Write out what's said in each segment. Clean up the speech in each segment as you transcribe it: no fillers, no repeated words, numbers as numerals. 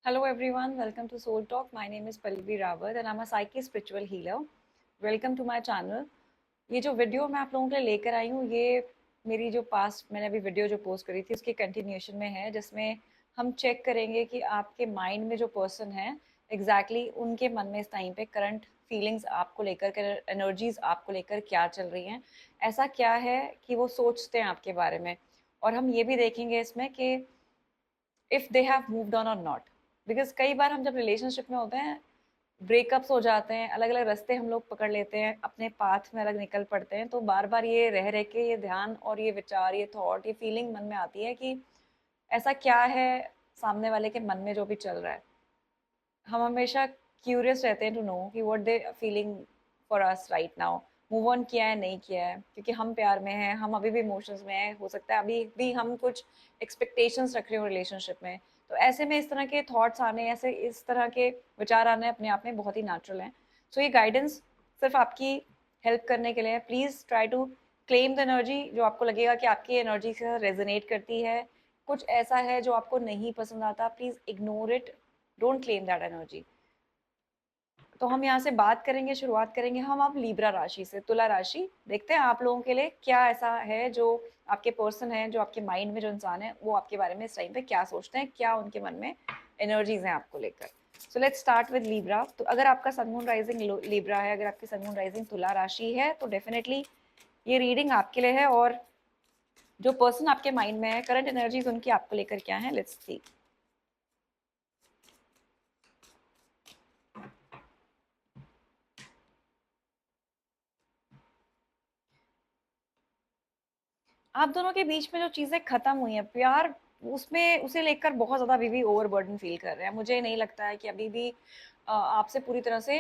Hello everyone, welcome to Soul Talk. My name is Pallavi Rawat and I'm a Psyche spiritual healer. Welcome to my channel. ये जो video मैं आप लोगों के लिए लेकर आई हूँ ये मेरी जो पास्ट मैंने अभी वीडियो जो पोस्ट करी थी उसके कंटिन्यूएशन में है, जिसमें हम चेक करेंगे कि आपके माइंड में जो पर्सन है एग्जैक्टली उनके मन में इस टाइम पे करंट फीलिंग्स आपको लेकर के एनर्जीज आपको लेकर क्या चल रही हैं, ऐसा क्या है कि वो सोचते हैं आपके बारे में। और हम ये भी देखेंगे इसमें कि if they have moved on और नॉट, बिकॉज कई बार हम जब रिलेशनशिप में होते हैं ब्रेकअप्स हो जाते हैं, अलग अलग रास्ते हम लोग पकड़ लेते हैं, अपने पाथ में अलग निकल पड़ते हैं, तो बार बार ये रह रह के ये ध्यान और ये विचार ये थॉट ये फीलिंग मन में आती है कि ऐसा क्या है सामने वाले के मन में जो भी चल रहा है। हम हमेशा क्यूरियस रहते हैं टू नो कि what they feeling for us right now, move on किया है नहीं किया है, क्योंकि हम प्यार में हैं, हम अभी भी इमोशंस में हैं, हो सकता है अभी भी हम कुछ एक्सपेक्टेशंस रख रहे हो रिलेशनशिप में। तो ऐसे में इस तरह के थॉट्स आने, ऐसे इस तरह के विचार आने अपने आप में बहुत ही नेचुरल हैं। सो ये गाइडेंस सिर्फ आपकी हेल्प करने के लिए है। Please try to claim the energy जो आपको लगेगा कि आपकी एनर्जी से रेजोनेट करती है। कुछ ऐसा है जो आपको नहीं पसंद आता, please ignore it, don't claim that energy. तो हम यहाँ से बात करेंगे, शुरुआत करेंगे हम अब लीब्रा राशि से। तुला राशि देखते हैं आप लोगों के लिए क्या ऐसा है जो आपके पर्सन है, जो आपके माइंड में जो इंसान है वो आपके बारे में इस टाइम पे क्या सोचते हैं, क्या उनके मन में एनर्जीज हैं आपको लेकर। So let's start with Libra. तो अगर आपका सन मून राइजिंग लीब्रा है, अगर आपकी सन मून राइजिंग तुला राशि है, तो डेफिनेटली ये रीडिंग आपके लिए है। और जो पर्सन आपके माइंड में है, करंट एनर्जीज उनकी आपको लेकर क्या है, लेट्स सी। आप दोनों के बीच में जो चीज़ें ख़त्म हुई हैं, प्यार उसमें उसे लेकर बहुत ज़्यादा अभी भी ओवरबर्डन फ़ील कर रहे हैं। मुझे नहीं लगता है कि अभी भी आपसे पूरी तरह से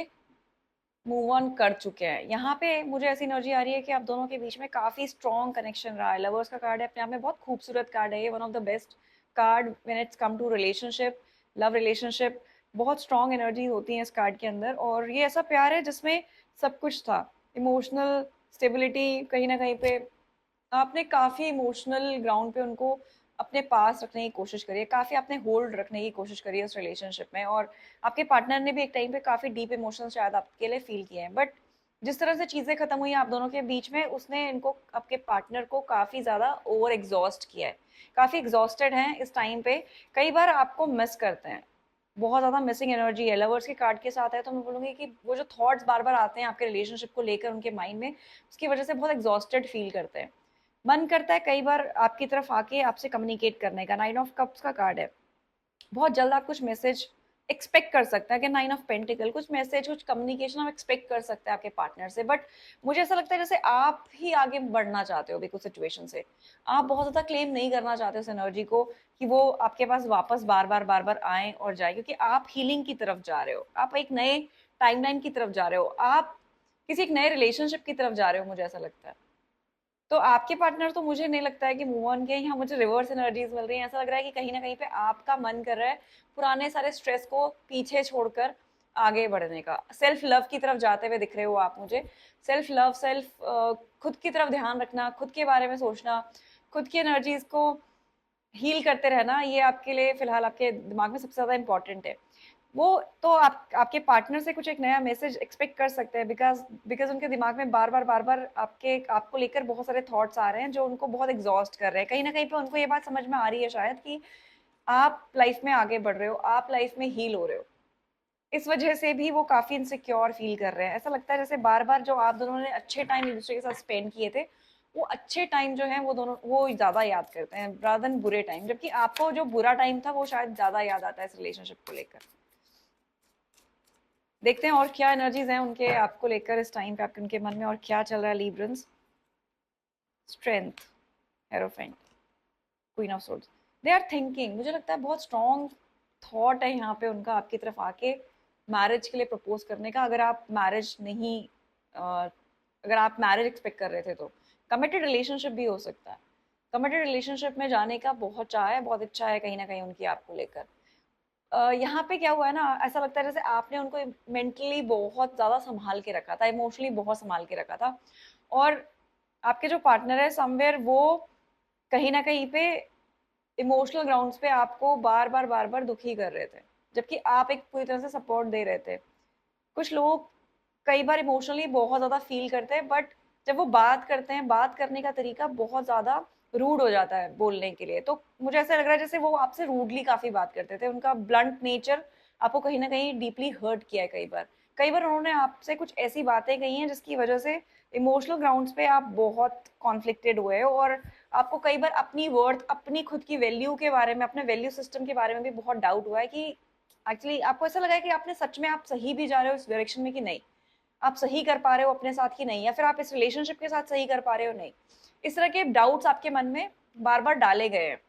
मूव ऑन कर चुके हैं। यहाँ पे मुझे ऐसी एनर्जी आ रही है कि आप दोनों के बीच में काफ़ी स्ट्रॉन्ग कनेक्शन रहा है। लवर्स का कार्ड है, अपने आप में बहुत खूबसूरत कार्ड है ये, one of the best card when it's come to relationship, love relationship. बहुत स्ट्रॉन्ग एनर्जी होती है इस कार्ड के अंदर, और ये ऐसा प्यार है जिसमें सब कुछ था। इमोशनल स्टेबिलिटी, कहीं न कहीं पे आपने काफ़ी इमोशनल ग्राउंड पे उनको अपने पास रखने की कोशिश करी है, काफ़ी आपने होल्ड रखने की कोशिश करी है उस रिलेशनशिप में, और आपके पार्टनर ने भी एक टाइम पे काफ़ी डीप इमोशंस शायद आपके लिए फ़ील किए हैं। बट जिस तरह से चीज़ें ख़त्म हुई हैं आप दोनों के बीच में, उसने इनको, आपके पार्टनर को काफ़ी ज़्यादा ओवर एग्ज़ॉस्ट किया है। काफ़ी एग्ज़ॉस्टेड हैं इस टाइम पे, कई बार आपको मिस करते हैं। बहुत ज़्यादा मिसिंग एनर्जी है। लवर्स के कार्ड के साथ है, तो मैं बोलूँगी कि वो जो थॉट्स बार-बार आते हैं आपके रिलेशनशिप को लेकर उनके माइंड में, उसकी वज़ह से बहुत एग्ज़ॉस्टेड फ़ील करते हैं। मन करता है कई बार आपकी तरफ आके आपसे कम्युनिकेट करने का। नाइन ऑफ कप्स का कार्ड है। बहुत जल्द आप कुछ मैसेज एक्सपेक्ट कर सकते हैं कि नाइन ऑफ पेंटिकल, कुछ मैसेज कुछ कम्युनिकेशन आप एक्सपेक्ट कर सकते हैं आपके पार्टनर से। बट मुझे ऐसा लगता है जैसे आप ही आगे बढ़ना चाहते हो अभी कुछ सिचुएशन से। आप बहुत ज़्यादा क्लेम नहीं करना चाहते उस एनर्जी को कि वो आपके पास वापस बार बार आए और जाए, क्योंकि आप हीलिंग की तरफ जा रहे हो, आप एक नए टाइमलाइन की तरफ जा रहे हो, आप किसी एक नए रिलेशनशिप की तरफ जा रहे हो, मुझे ऐसा लगता है। तो आपके पार्टनर तो मुझे नहीं लगता है कि मूव ऑन किए, यहाँ मुझे रिवर्स एनर्जीज मिल रही हैं। ऐसा लग रहा है कि कहीं न कहीं पे आपका मन कर रहा है पुराने सारे स्ट्रेस को पीछे छोड़कर आगे बढ़ने का। सेल्फ लव की तरफ जाते हुए दिख रहे हो आप मुझे। सेल्फ लव, खुद की तरफ ध्यान रखना, खुद के बारे में सोचना, खुद की एनर्जीज को हील करते रहना, ये आपके लिए फ़िलहाल आपके दिमाग में सबसे ज़्यादा इम्पोर्टेंट है। वो तो आप आपके पार्टनर से कुछ एक नया मैसेज एक्सपेक्ट कर सकते हैं, बिकॉज़ बिकॉज़ उनके दिमाग में बार-बार आपके आपको लेकर बहुत सारे थॉट्स आ रहे हैं जो उनको बहुत एग्ज़ॉस्ट कर रहे हैं। कहीं न कहीं पे उनको ये बात समझ में आ रही है शायद कि आप लाइफ़ में आगे बढ़ रहे हो, आप लाइफ़ में हील हो रहे हो। इस वजह से भी वो काफ़ी इनसिक्योर फ़ील कर रहे हैं। ऐसा लगता है जैसे बार-बार जो आप दोनों ने अच्छे टाइम एक-दूसरे के साथ स्पेंड किए थे, वो अच्छे टाइम जो हैं वो ज़्यादा याद करते हैं रादर देन बुरे टाइम। जबकि आपको जो बुरा टाइम था वो शायद ज़्यादा याद आता है इस रिलेशनशिप को लेकर। देखते हैं और क्या एनर्जीज हैं उनके आपको लेकर इस टाइम पे, आपके उनके मन में और क्या चल रहा है। Libras, strength, hierophant, queen of swords, they are thinking, मुझे लगता है बहुत स्ट्रॉन्ग थॉट है यहाँ पे उनका आपकी तरफ आके मैरिज के लिए प्रपोज करने का। अगर आप मैरिज नहीं अगर आप मैरिज एक्सपेक्ट कर रहे थे तो कमिटेड रिलेशनशिप भी हो सकता है। कमिटेड रिलेशनशिप में जाने का बहुत चाह है, बहुत इच्छा है कहीं ना कहीं उनकी आपको लेकर। यहाँ पे क्या हुआ है ना, ऐसा लगता है जैसे आपने उनको मेंटली बहुत ज़्यादा सँभाल के रखा था, इमोशनली बहुत सँभाल के रखा था, और आपके जो पार्टनर है समवेयर वो कहीं न कहीं पे इमोशनल ग्राउंड्स पे आपको बार-बार दुखी कर रहे थे। जबकि आप एक पूरी तरह से सपोर्ट दे रहे थे। कुछ लोग कई बार इमोशनली बहुत ज़्यादा फ़ील करते हैं, बट जब वो बात करते हैं, बात करने का तरीका बहुत ज़्यादा रूड हो जाता है बोलने के लिए। तो मुझे ऐसा लग रहा है जैसे वो आपसे रूडली काफ़ी बात करते थे। उनका ब्लंट नेचर आपको कहीं न कहीं डीपली हर्ट किया है कई बार। कई बार उन्होंने आपसे कुछ ऐसी बातें कही हैं जिसकी वज़ह से इमोशनल ग्राउंड्स पे आप बहुत कॉन्फ्लिक्टेड हुए हो, और आपको कई बार अपनी वर्थ, अपनी खुद की वैल्यू के बारे में, अपने वैल्यू सिस्टम के बारे में भी बहुत डाउट हुआ है कि एक्चुअली आपको ऐसा लगा है कि आपने सच में आप सही भी जा रहे हो इस डायरेक्शन में कि नहीं? आप सही कर पा रहे हो अपने साथ कि नहीं, या फिर आप इस रिलेशनशिप के साथ सही कर पा रहे हो नहीं। इस तरह के डाउट्स आपके मन में बार-बार डाले गए हैं,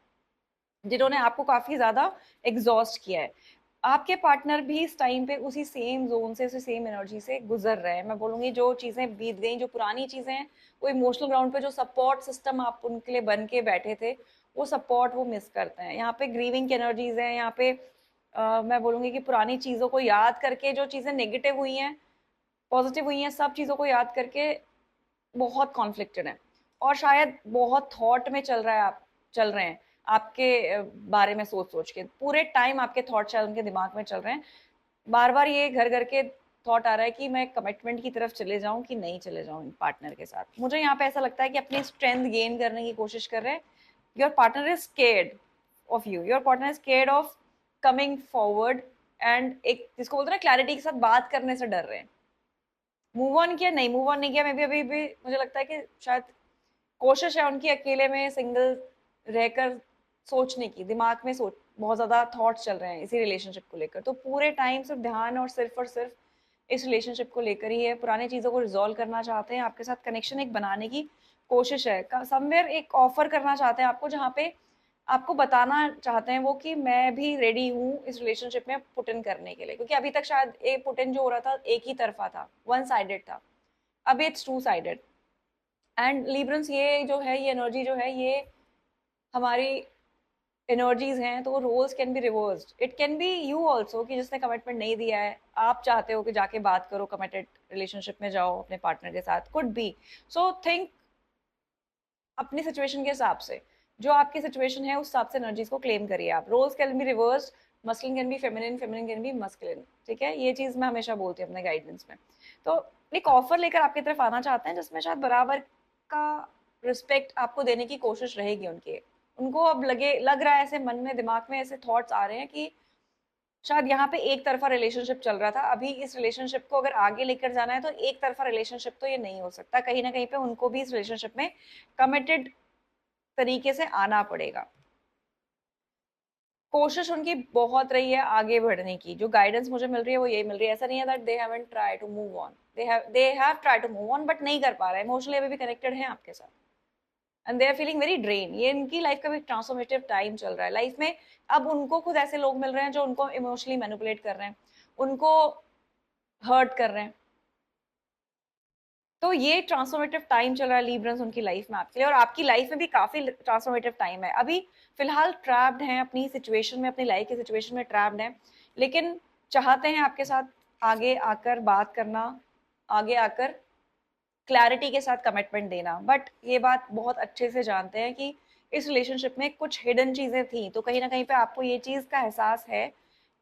जिन्होंने आपको काफ़ी ज़्यादा एग्ज़ॉस्ट किया है। आपके पार्टनर भी इस टाइम पे उसी सेम ज़ोन से, उसी सेम एनर्जी से गुज़र रहे हैं। मैं बोलूँगी जो चीज़ें बीत गई, जो पुरानी चीज़ें हैं, वो इमोशनल ग्राउंड पे जो सपोर्ट सिस्टम आप उनके लिए बन के बैठे थे, वो सपोर्ट वो मिस करते हैं। यहाँ पे ग्रीविंग की एनर्जीज़ हैं, यहाँ पे मैं बोलूँगी कि पुरानी चीज़ों को याद करके जो चीज़ें नेगेटिव हुई हैं, पॉज़िटिव हुई हैं, सब चीज़ों को याद करके बहुत कॉन्फ्लिक्टेड हैं, और शायद बहुत थॉट में चल रहे हैं आपके बारे में सोच-सोच के। पूरे टाइम आपके थॉट शायद उनके दिमाग में चल रहे हैं। बार-बार ये घर-घर के थॉट आ रहा है कि मैं कमिटमेंट की तरफ चले जाऊँ कि नहीं चले जाऊँ पार्टनर के साथ। मुझे यहाँ पे ऐसा लगता है कि अपनी स्ट्रेंथ गेन करने की कोशिश कर रहे हैं। Your partner is scared of you. Your partner is scared of coming forward, and एक जिसको बोलते हैं ना, क्लैरिटी के साथ बात करने से डर रहे हैं। मूव ऑन किया? नहीं, मूव ऑन नहीं किया। मे बी अभी भी मुझे लगता है कि शायद कोशिश है उनकी अकेले में सिंगल रहकर सोचने की, दिमाग में सोच बहुत ज़्यादा थॉट्स चल रहे हैं इसी रिलेशनशिप को लेकर। तो पूरे टाइम सिर्फ़ ध्यान और सिर्फ़ इस रिलेशनशिप को लेकर ही है, पुरानी चीज़ों को रिज़ॉल्व करना चाहते हैं, आपके साथ कनेक्शन एक बनाने की कोशिश है। क समव्हेयर एक ऑफ़र करना चाहते हैं आपको, जहाँ पे आपको बताना चाहते हैं वो कि मैं भी रेडी हूँ इस रिलेशनशिप में पुट इन करने के लिए। क्योंकि अभी तक शायद ये पुट इन जो हो रहा था, एक ही तरफ़ा था, वन साइडेड था। अब it's two sided. And Librans, ये जो है, ये एनर्जी जो है, ये हमारी एनर्जीज हैं, तो roles can be reversed. It can be you also कि जिसने कमिटमेंट नहीं दिया है, आप चाहते हो कि जाके बात करो, कमिटेड रिलेशनशिप में जाओ अपने पार्टनर के साथ, कुड बी। सो थिंक अपनी सिचुएशन के हिसाब से, जो आपकी सिचुएशन है उस हिसाब से एनर्जीज को क्लेम करिए आप। Roles can be reversed, masculine can be feminine, feminine can be masculine. ठीक है, ये चीज मैं हमेशा बोलती हूँ अपने गाइडेंस में। तो एक ऑफर लेकर आपकी तरफ आना चाहते हैं जिसमें शायद बराबर का रिस्पेक्ट आपको देने की कोशिश रहेगी उनके। उनको अब लग रहा है, ऐसे मन में, दिमाग में ऐसे थॉट्स आ रहे हैं कि शायद यहाँ पे एक तरफा रिलेशनशिप चल रहा था, अभी इस रिलेशनशिप को अगर आगे लेकर जाना है तो एक तरफा रिलेशनशिप तो ये नहीं हो सकता। कहीं ना कहीं पे उनको भी इस रिलेशनशिप में कमिटेड तरीके से आना पड़ेगा। कोशिश उनकी बहुत रही है आगे बढ़ने की। जो गाइडेंस मुझे मिल रही है वो यही मिल रही है। ऐसा नहीं है that they haven't try to move on, they have try to move on, but नहीं कर पा रहे हैं, इमोशनली अभी भी कनेक्टेड हैं आपके साथ, and they are feeling very drain. ये इनकी लाइफ का भी ट्रांसफॉर्मेटिव टाइम चल रहा है लाइफ में। अब उनको खुद ऐसे लोग मिल रहे हैं जो उनको इमोशनली मैनिपुलेट कर रहे हैं, उनको हर्ट कर रहे हैं। तो ये ट्रांसफॉर्मेटिव टाइम चल रहा है लिब्रंस उनकी लाइफ में आपके लिए, और आपकी लाइफ में भी काफी ट्रांसफॉर्मेटिव टाइम है। अभी फिलहाल ट्रैप्ड हैं अपनी सिचुएशन में, अपनी लाइफ की सिचुएशन में ट्रैप्ड हैं, लेकिन चाहते हैं आपके साथ आगे आकर बात करना, आगे आकर क्लैरिटी के साथ कमिटमेंट देना। बट ये बात बहुत अच्छे से जानते हैं कि इस रिलेशनशिप में कुछ हिडन चीजें थी, तो कहीं ना कहीं पे आपको ये चीज का एहसास है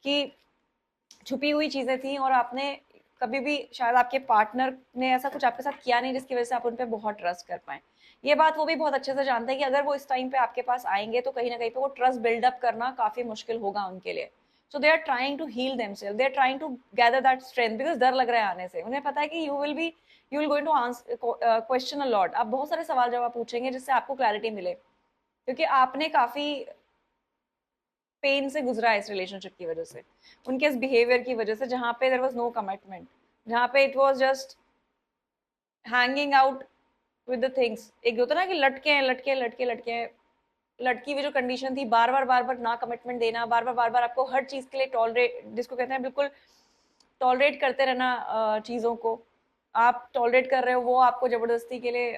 कि छुपी हुई चीजें थी, और आपने कभी भी शायद आपके पार्टनर ने ऐसा कुछ आपके साथ किया नहीं जिसकी वजह से आप उन पे बहुत ट्रस्ट कर पाए। ये बात वो भी बहुत अच्छे से जानते हैं कि अगर वो इस टाइम पे आपके पास आएंगे तो कहीं ना कहीं पे वो ट्रस्ट बिल्डअप करना काफी मुश्किल होगा उनके लिए। So they are trying to heal themselves, they are trying to gather that strength, because डर लग रहा है आने से। उन्हें पता है कि you will going to answer question a lot. आप बहुत सारे सवाल जवाब पूछेंगे जिससे आपको क्लैरिटी मिले, क्योंकि आपने काफी पेन से गुजरा है इस रिलेशनशिप की वजह से, उनके इस बिहेवियर की वजह से, जहाँ पे देयर वाज नो कमिटमेंट, जहाँ पे it was just hanging out with the things. एक होता है ना कि लटके हैं, लटके लटके लटके हैं। लटकी हुई जो कंडीशन थी, बार बार ना कमिटमेंट देना, बार बार आपको हर चीज के लिए टॉलरेट, जिसको कहते हैं बिल्कुल टॉलरेट करते रहना चीजों को। आप टॉलरेट कर रहे हो, वो आपको जबरदस्ती के लिए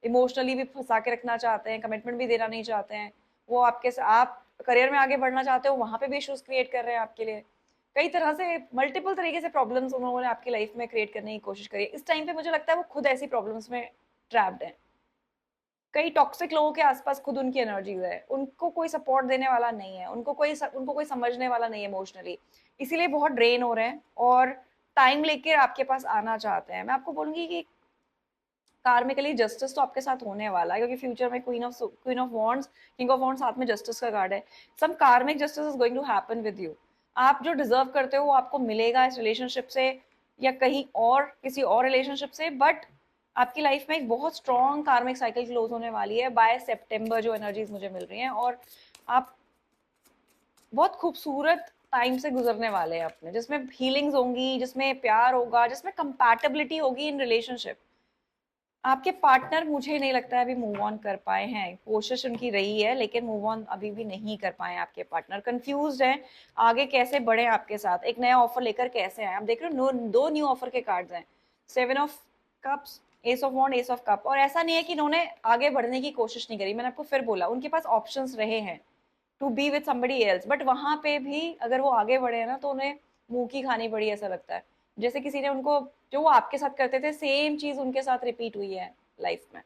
इमोशनली भी फंसा के रखना चाहते हैं, कमिटमेंट भी देना नहीं चाहते हैं। वो आप करियर में आगे बढ़ना चाहते हो, वहां पे भी इश्यूज क्रिएट कर रहे हैं आपके लिए। कई तरह से, मल्टीपल तरीके से प्रॉब्लम्स उन्होंने आपकी लाइफ में क्रिएट करने की कोशिश करी है। इस टाइम पे मुझे लगता है वो खुद ऐसी प्रॉब्लम्स में ट्रैप्ड है। कई टॉक्सिक लोगों के आसपास खुद उनकी एनर्जीज है, उनको कोई सपोर्ट देने वाला नहीं है, उनको कोई समझने वाला नहीं है इमोशनली, इसीलिए बहुत ड्रेन हो रहे हैं और टाइम लेके आपके पास आना चाहते हैं। मैं आपको बोलूंगी कि कार्मिकली जस्टिस तो आपके साथ होने वाला है, क्योंकि फ्यूचर में queen of wands, king of wands साथ में जस्टिस का कार्ड है। Some karmic justice is going to happen with you. आप जो डिजर्व करते हो वो आपको मिलेगा इस रिलेशनशिप से या कहीं और किसी और रिलेशनशिप से, बट आपकी लाइफ में एक बहुत स्ट्रॉन्ग कार्मिक साइकिल क्लोज होने वाली है बाय सेप्टेम्बर, जो एनर्जीज मुझे मिल रही हैं। और आप बहुत खूबसूरत टाइम से गुजरने वाले हैं अपने, जिसमें हीलिंग्स होंगी, जिसमें प्यार होगा, जिसमें कंपैटिबिलिटी होगी इन रिलेशनशिप। आपके पार्टनर मुझे नहीं लगता है अभी मूव ऑन कर पाए हैं, कोशिश उनकी रही है लेकिन मूव ऑन अभी भी नहीं कर पाए हैं। आपके पार्टनर कंफ्यूज्ड हैं, आगे कैसे बढ़े आपके साथ, एक नया ऑफर लेकर कैसे आए। आप देख रहे हो दो न्यू ऑफर के कार्ड्स हैं, 7 of cups, ace of wand, ace of cup. और ऐसा नहीं है कि इन्होंने आगे बढ़ने की कोशिश नहीं करी, मैंने आपको फिर बोला उनके पास ऑप्शंस रहे हैं to be with somebody else, but वहां पे भी अगर वो आगे बढ़े हैं ना तो उन्हें मुंह की खानी पड़ी, ऐसा लगता है जैसे किसी ने उनको, जो वो आपके साथ करते थे सेम चीज उनके साथ रिपीट हुई है लाइफ में,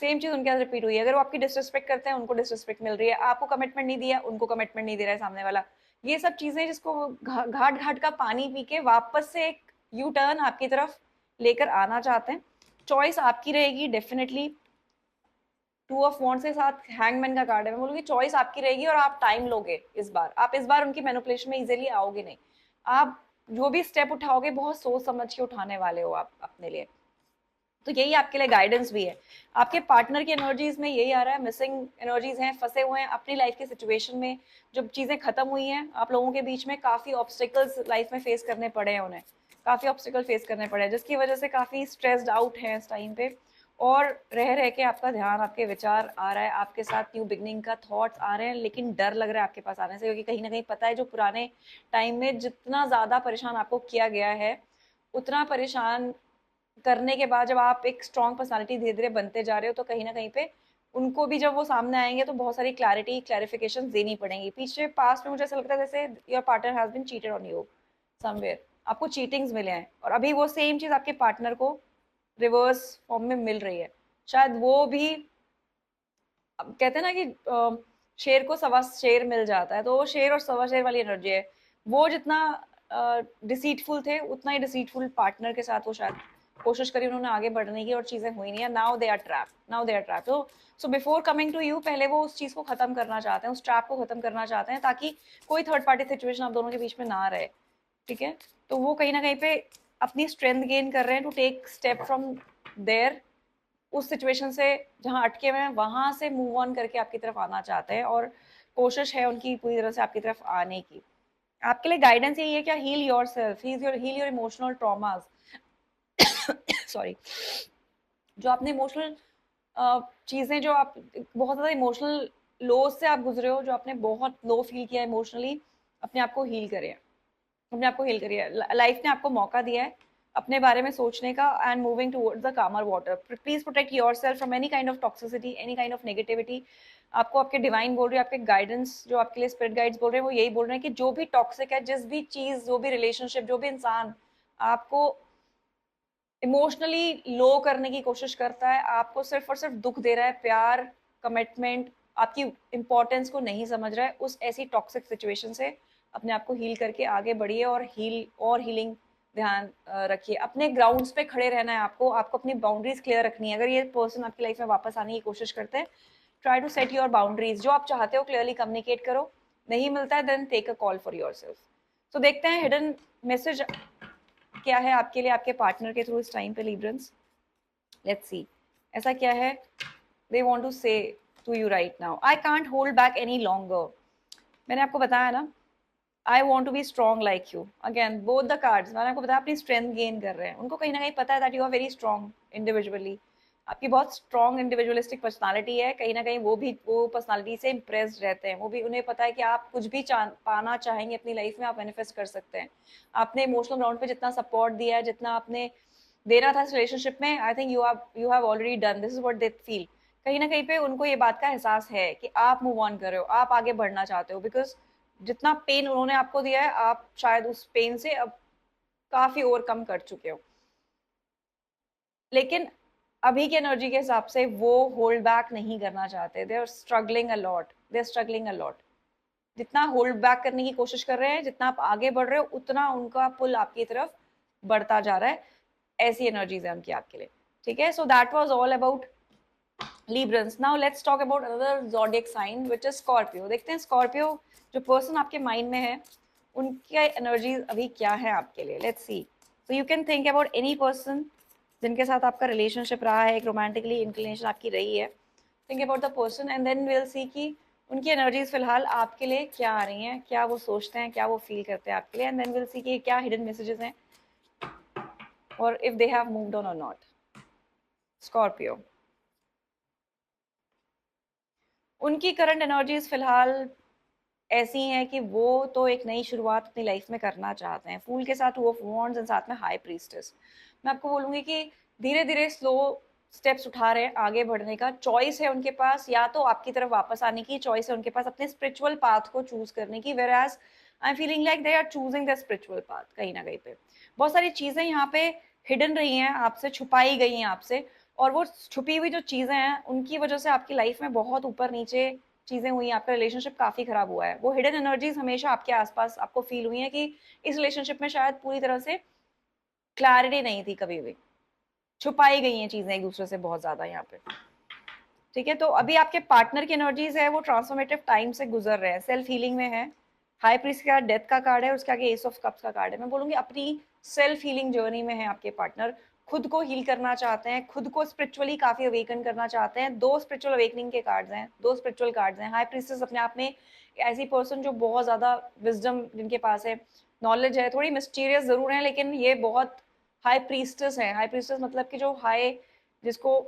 सेम चीज उनके साथ रिपीट हुई है। अगर वो आपकी डिसरिस्पेक्ट करते हैं, उनको डिसरिस्पेक्ट मिल रही है, आपको कमिटमेंट नहीं दिया, उनको कमिटमेंट नहीं दे रहा है सामने वाला। ये सब चीजें जिसको घाट घाट का पानी पी के वापस से एक यू टर्न आपकी तरफ लेकर आना चाहते हैं। चॉइस आपकी रहेगी डेफिनेटली। 2 ऑफ वॉन्ड्स के साथ हैंगमैन का कार्ड है, मैं बोलूंगी चॉइस आपकी रहेगी और आप टाइम लोगे इस बार। आप इस बार उनकी मैनिपुलेशन में इजीली आओगे नहीं। आप जो भी स्टेप उठाओगे बहुत सोच समझ के उठाने वाले हो आप अपने लिए। तो यही आपके लिए गाइडेंस भी है। आपके पार्टनर की एनर्जीज में यही आ रहा है, मिसिंग एनर्जीज हैं, फंसे हुए हैं अपनी लाइफ के सिचुएशन में। जब चीजें खत्म हुई हैं आप लोगों के बीच में, काफी ऑब्स्टिकल्स लाइफ में फेस करने पड़े हैं उन्हें, काफी ऑब्स्टिकल फेस करने पड़े हैं, जिसकी वजह से काफी स्ट्रेस्ड आउट है इस टाइम पे। और रह रह के आपका ध्यान, आपके विचार आ रहा है, आपके साथ न्यू बिगनिंग का थॉट्स आ रहे हैं, लेकिन डर लग रहा है आपके पास आने से, क्योंकि कहीं ना कहीं पता है जो पुराने टाइम में जितना ज्यादा परेशान आपको किया गया है, उतना परेशान करने के बाद जब आप एक स्ट्रॉन्ग पर्सनालिटी धीरे धीरे बनते जा रहे हो, तो कहीं ना कहीं पे उनको भी जब वो सामने आएंगे तो बहुत सारी क्लैरिफिकेशन देनी पड़ेंगी। पीछे पास्ट में मुझे ऐसा लगता है जैसे your partner has been cheated on you somewhere, आपको चीटिंग्स मिले हैं और अभी वो सेम चीज आपके पार्टनर को रिवर्स फॉर्म में मिल रही है। शायद वो भी, अब कहते हैं ना कि शेर को सवा शेर मिल जाता है, तो वो शेर और सवा शेर वाली एनर्जी है। वो जितना डिसीटफुल थे उतना ही डिसीटफुल पार्टनर के साथ वो शायद कोशिश करी उन्होंने आगे बढ़ने की, और चीजें हुई नहीं है। Now they are trap, now they are trap. तो so before coming to you, पहले वो उस चीज को खत्म करना चाहते हैं, उस ट्रैप को खत्म करना चाहते हैं, ताकि कोई थर्ड पार्टी सिचुएशन आप दोनों के बीच में ना रहे। ठीक है, तो वो कहीं ना कहीं पे अपनी स्ट्रेंथ गेन कर रहे हैं to take step from there, उस सिचुएशन से जहां अटके हुए हैं वहां से मूव ऑन करके आपकी तरफ आना चाहते हैं, और कोशिश है उनकी पूरी तरह से आपकी तरफ आने की। आपके लिए गाइडेंस यही है क्या, heal your self, heal your emotional traumas. Sorry, जो आपने इमोशनल चीजें, जो आप बहुत ज्यादा इमोशनल लो से आप गुजरे हो, जो आपने बहुत लो फील किया इमोशनली, अपने आप को हील करें, अपने आप को हील करिए। लाइफ ने आपको मौका दिया है अपने बारे में सोचने का, एंड मूविंग टुवर्ड्स द कामर water. Please protect yourself from any kind of toxicity, any kind of negativity. आपको आपके डिवाइन बोल रहे हैं, आपके गाइडेंस जो आपके लिए स्पिरिट गाइड्स बोल रहे हैं, वो यही बोल रहे हैं कि जो भी टॉक्सिक है, जिस भी चीज, जो भी रिलेशनशिप, जो भी इंसान आपको इमोशनली लो करने की कोशिश करता है, आपको सिर्फ और सिर्फ दुख दे रहा है, प्यार, कमिटमेंट, आपकी इंपॉर्टेंस को नहीं समझ रहा है, उस ऐसी टॉक्सिक सिचुएशन से अपने आप को हील करके आगे बढ़िए, और हीलिंग ध्यान रखिए। अपने ग्राउंड्स पे खड़े रहना है आपको, आपको अपनी बाउंड्रीज क्लियर रखनी है। अगर ये पर्सन आपकी लाइफ में वापस आने की कोशिश करते हैं, try to set your boundaries, जो आप चाहते हो क्लियरली कम्युनिकेट करो। नहीं मिलता है, then take a call for your self. तो देखते हैं हिडन मैसेज क्या है आपके लिए आपके पार्टनर के थ्रू इस टाइम पे, लिब्रंस। लेट्स सी, ऐसा क्या है they want to say to you right now. I can't hold back any longer, मैंने आपको बताया ना, I want to be strong like you. Again both the cards, मैंने आपको बताया अपनी स्ट्रेंथ गेन कर रहे हैं। उनको कहीं ना कहीं पता है that you are very strong individually, आपकी बहुत स्ट्रॉन्ग इंडिविजुअलिस्टिक पर्सनालिटी है। कहीं ना कहीं वो भी वो पर्सनालिटी से इम्प्रेस्ड रहते हैं, वो भी, उन्हें पता है कि आप कुछ भी पाना चाहेंगे अपनी लाइफ में, आप मैनिफेस्ट कर सकते हैं। आपने इमोशनल ग्राउंड पे जितना सपोर्ट दिया है, जितना आपने देना था इस रिलेशनशिप में, I think you have already done, this is what they feel. कहीं ना कहीं पे उनको ये बात का एहसास है कि आप मूव ऑन कर रहे हो, आप आगे बढ़ना चाहते हो, बिकॉज जितना पेन उन्होंने आपको दिया है, आप शायद उस पेन से अब काफी ओवरकम कर चुके हो। लेकिन अभी की एनर्जी के हिसाब से वो होल्ड बैक नहीं करना चाहते, they are struggling a lot, they are struggling a lot. जितना होल्ड बैक करने की कोशिश कर रहे हैं, जितना आप आगे बढ़ रहे हो, उतना उनका पुल आपकी तरफ बढ़ता जा रहा है। ऐसी एनर्जीज है उनकी आपके लिए, ठीक है। So that was all about Librans. Now let's talk about another zodiac sign which is Scorpio. देखते हैं Scorpio जो पर्सन आपके माइंड में है उनकी एनर्जीज अभी क्या है आपके लिए। Let's see. So you can think about any person जिनके साथ आपका रिलेशनशिप रहा है, एक रोमांटिकली इंक्लिनेशन आपकी रही है। Think about the person and then will see कि उनकी एनर्जीज फिलहाल आपके लिए क्या आ रही हैं, क्या वो सोचते हैं, क्या वो फील करते हैं आपके लिए, एंड देन विल सी कि क्या हिडन मैसेजेस हैं और if they have moved on और नॉट। स्कॉर्पियो, उनकी करंट एनर्जीज फिलहाल ऐसी हैं कि वो तो एक नई शुरुआत अपनी लाइफ में करना चाहते हैं। फूल के साथ वो वॉन्ड्स एंड साथ में हाई प्रीस्टेस। मैं आपको बोलूंगी कि धीरे धीरे स्लो स्टेप्स उठा रहे हैं आगे बढ़ने का। चॉइस है उनके पास, या तो आपकी तरफ वापस आने की चॉइस है उनके पास, अपने स्पिरिचुअल पाथ को चूज करने की। Whereas I am feeling like they are choosing the spiritual path. कहीं ना कहीं पे बहुत सारी चीजें यहाँ पे हिडन रही हैं आपसे, छुपाई गई हैं आपसे, और वो छुपी हुई जो चीजें हैं उनकी वजह से आपकी लाइफ में बहुत ऊपर नीचे चीजें हुई, आपका रिलेशनशिप काफी खराब हुआ है। वो हिडन एनर्जीज हमेशा आपके आसपास आपको फील हुई है कि इस रिलेशनशिप में शायद पूरी तरह से क्लैरिटी नहीं थी, कभी भी छुपाई गई हैं चीजें एक दूसरे से बहुत ज्यादा यहाँ पे, ठीक है। तो अभी आपके पार्टनर की एनर्जीज है वो ट्रांसफॉर्मेटिव टाइम से गुजर रहे हैं, सेल्फ हीलिंग में है। हाई प्रीस्ट का डेथ का कार्ड है, उसके आगे एस ऑफ कप्स का कार्ड है। मैं बोलूंगी अपनी सेल्फ हीलिंग जर्नी में है आपके पार्टनर। खुद को हील करना चाहते हैं, खुद को स्पिरिचुअली काफी अवेकन करना चाहते हैं। दो स्पिरिचुअल अवेकनिंग के कार्ड्स हैं, दो स्पिरिचुअल कार्ड्स हैं। हाई प्रीस्टेस अपने आप में ऐसी पर्सन जो बहुत ज्यादा विजडम जिनके पास है, नॉलेज है, थोड़ी मिस्टीरियस जरूर है, लेकिन ये बहुत हाई प्रीस्टेस है। हाई प्रीस्टेस मतलब कि जो हाई, जिसको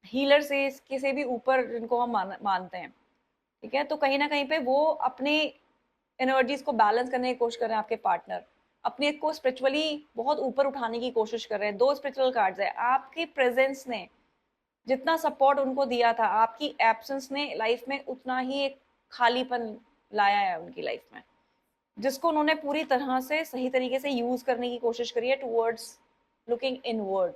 हीलर से इसके से भी ऊपर जिनको हम मानते हैं, ठीक है। तो कहीं ना कहीं पे वो अपने एनर्जीज को बैलेंस करने की कोशिश कर रहे हैं आपके पार्टनर, अपने को स्पिरिचुअली बहुत ऊपर उठाने की कोशिश कर रहे हैं। दो स्पिरिचुअल कार्ड्स है। आपकी प्रेजेंस ने जितना सपोर्ट उनको दिया था, आपकी एब्सेंस ने लाइफ में उतना ही एक खालीपन लाया है उनकी लाइफ में, जिसको उन्होंने पूरी तरह से सही तरीके से यूज करने की कोशिश करी है टूवर्ड्स लुकिंग इनवर्ड।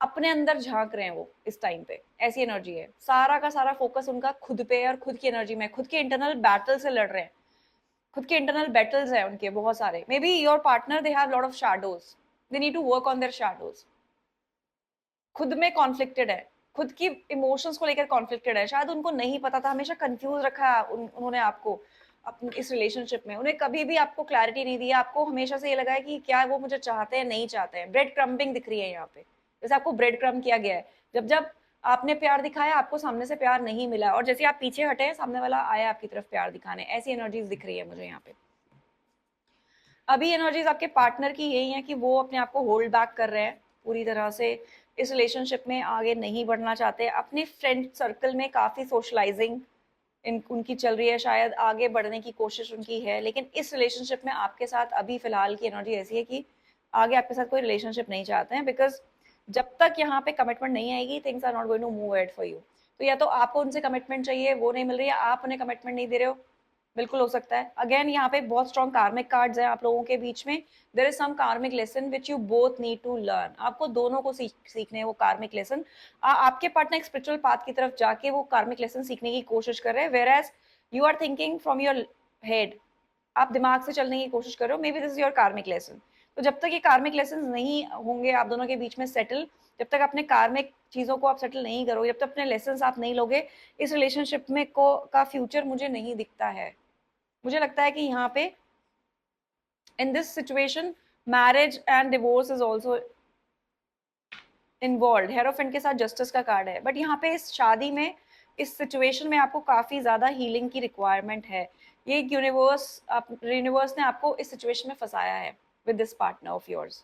अपने अंदर झांक रहे हैं वो इस टाइम पे, ऐसी एनर्जी है। सारा का सारा फोकस उनका खुद पे है और खुद की एनर्जी में, खुद के इंटरनल बैटल से लड़ रहे हैं। खुद के इंटरनल बैटल्स हैं उनके बहुत सारे। Maybe your partner they have lot of shadows, they need to work on their shadows. खुद में कॉन्फ्लिक्टेड है, खुद की इमोशंस को लेकर कॉन्फ्लिक्टेड है। शायद उनको नहीं पता था, हमेशा कंफ्यूज रखा है उन्होंने आपको अपने इस रिलेशनशिप में। उन्हें कभी भी आपको क्लैरिटी नहीं दी। आपको हमेशा से ये लगा है कि क्या वो मुझे चाहते हैं, नहीं चाहते हैं। ब्रेड क्रम्बिंग दिख रही है यहाँ पे, जैसे आपको ब्रेड क्रम्ब किया गया है। जब जब आपने प्यार दिखाया, आपको सामने से प्यार नहीं मिला, और जैसे आप पीछे हटे, सामने वाला आया आपकी तरफ प्यार दिखाने। ऐसी एनर्जीज दिख रही है मुझे यहाँ पे। अभी एनर्जीज आपके पार्टनर की यही है कि वो अपने आप को होल्ड बैक कर रहे हैं पूरी तरह से, इस रिलेशनशिप में आगे नहीं बढ़ना चाहते। अपने फ्रेंड सर्कल में काफी सोशलाइजिंग उनकी चल रही है, शायद आगे बढ़ने की कोशिश उनकी है, लेकिन इस रिलेशनशिप में आपके साथ अभी फिलहाल की एनर्जी ऐसी है कि आगे आपके साथ कोई रिलेशनशिप नहीं चाहते हैं। बिकॉज जब तक यहाँ पे कमिटमेंट नहीं आएगी, things are not going to move at for you. तो या तो आपको उनसे कमिटमेंट चाहिए, वो नहीं मिल रही है, आप उन्हें कमिटमेंट नहीं दे रहे हो। बिल्कुल हो सकता है। अगेन यहाँ पे बहुत स्ट्रॉन्ग कार्मिक कार्ड्स हैं आप लोगों के बीच में। There is some karmic lesson which you both need to learn. आपको दोनों को सीखने हैं वो कार्मिक लेसन। आपके पार्टनर एक स्पिरिचुअल पाथ की तरफ जाके वो कार्मिक लेसन सीखने की कोशिश कर रहे हैं, whereas you are thinking from your head. आप दिमाग से चलने की कोशिश कर रहे हो। Maybe this is your karmic lesson. तो जब तक ये कार्मिक लेसन नहीं होंगे आप दोनों के बीच में सेटल, जब तक अपने कार्मिक चीजों को आप सेटल नहीं करोगे, जब तक अपने लेसन आप नहीं लोगे, इस रिलेशनशिप में का फ्यूचर मुझे नहीं दिखता है। मुझे लगता है कि यहाँ पे in this situation marriage and divorce is also involve. Hierophant के साथ जस्टिस का कार्ड है, बट यहाँ पे इस शादी में, इस सिचुएशन में आपको काफी ज्यादा हीलिंग की रिक्वायरमेंट है। ये यूनिवर्स ने आपको इस सिचुएशन में फंसाया है with this partner of yours.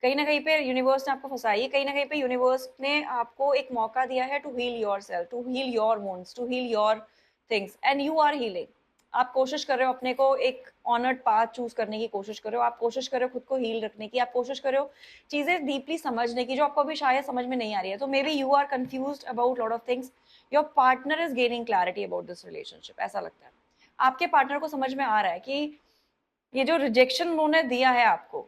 कहीं ना कहीं पे यूनिवर्स ने आपको फंसाई है, कहीं ना कहीं पे यूनिवर्स ने आपको एक मौका दिया है to heal your self, to heal your wounds, to heal your things, and you are healing. आप कोशिश कर रहे हो अपने को एक ऑनर्ड पाथ चूज करने की कोशिश कर रहे हो, आप कोशिश कर रहे हो खुद को हील रखने की, आप कोशिश कर रहे हो चीजें डीपली समझने की जो आपको अभी शायद समझ में नहीं आ रही है। तो may be you are confused about lot of things. Your partner is gaining clarity about this relationship, ऐसा लगता है। आपके पार्टनर को समझ में आ रहा है कि ये जो रिजेक्शन उन्होंने दिया है आपको,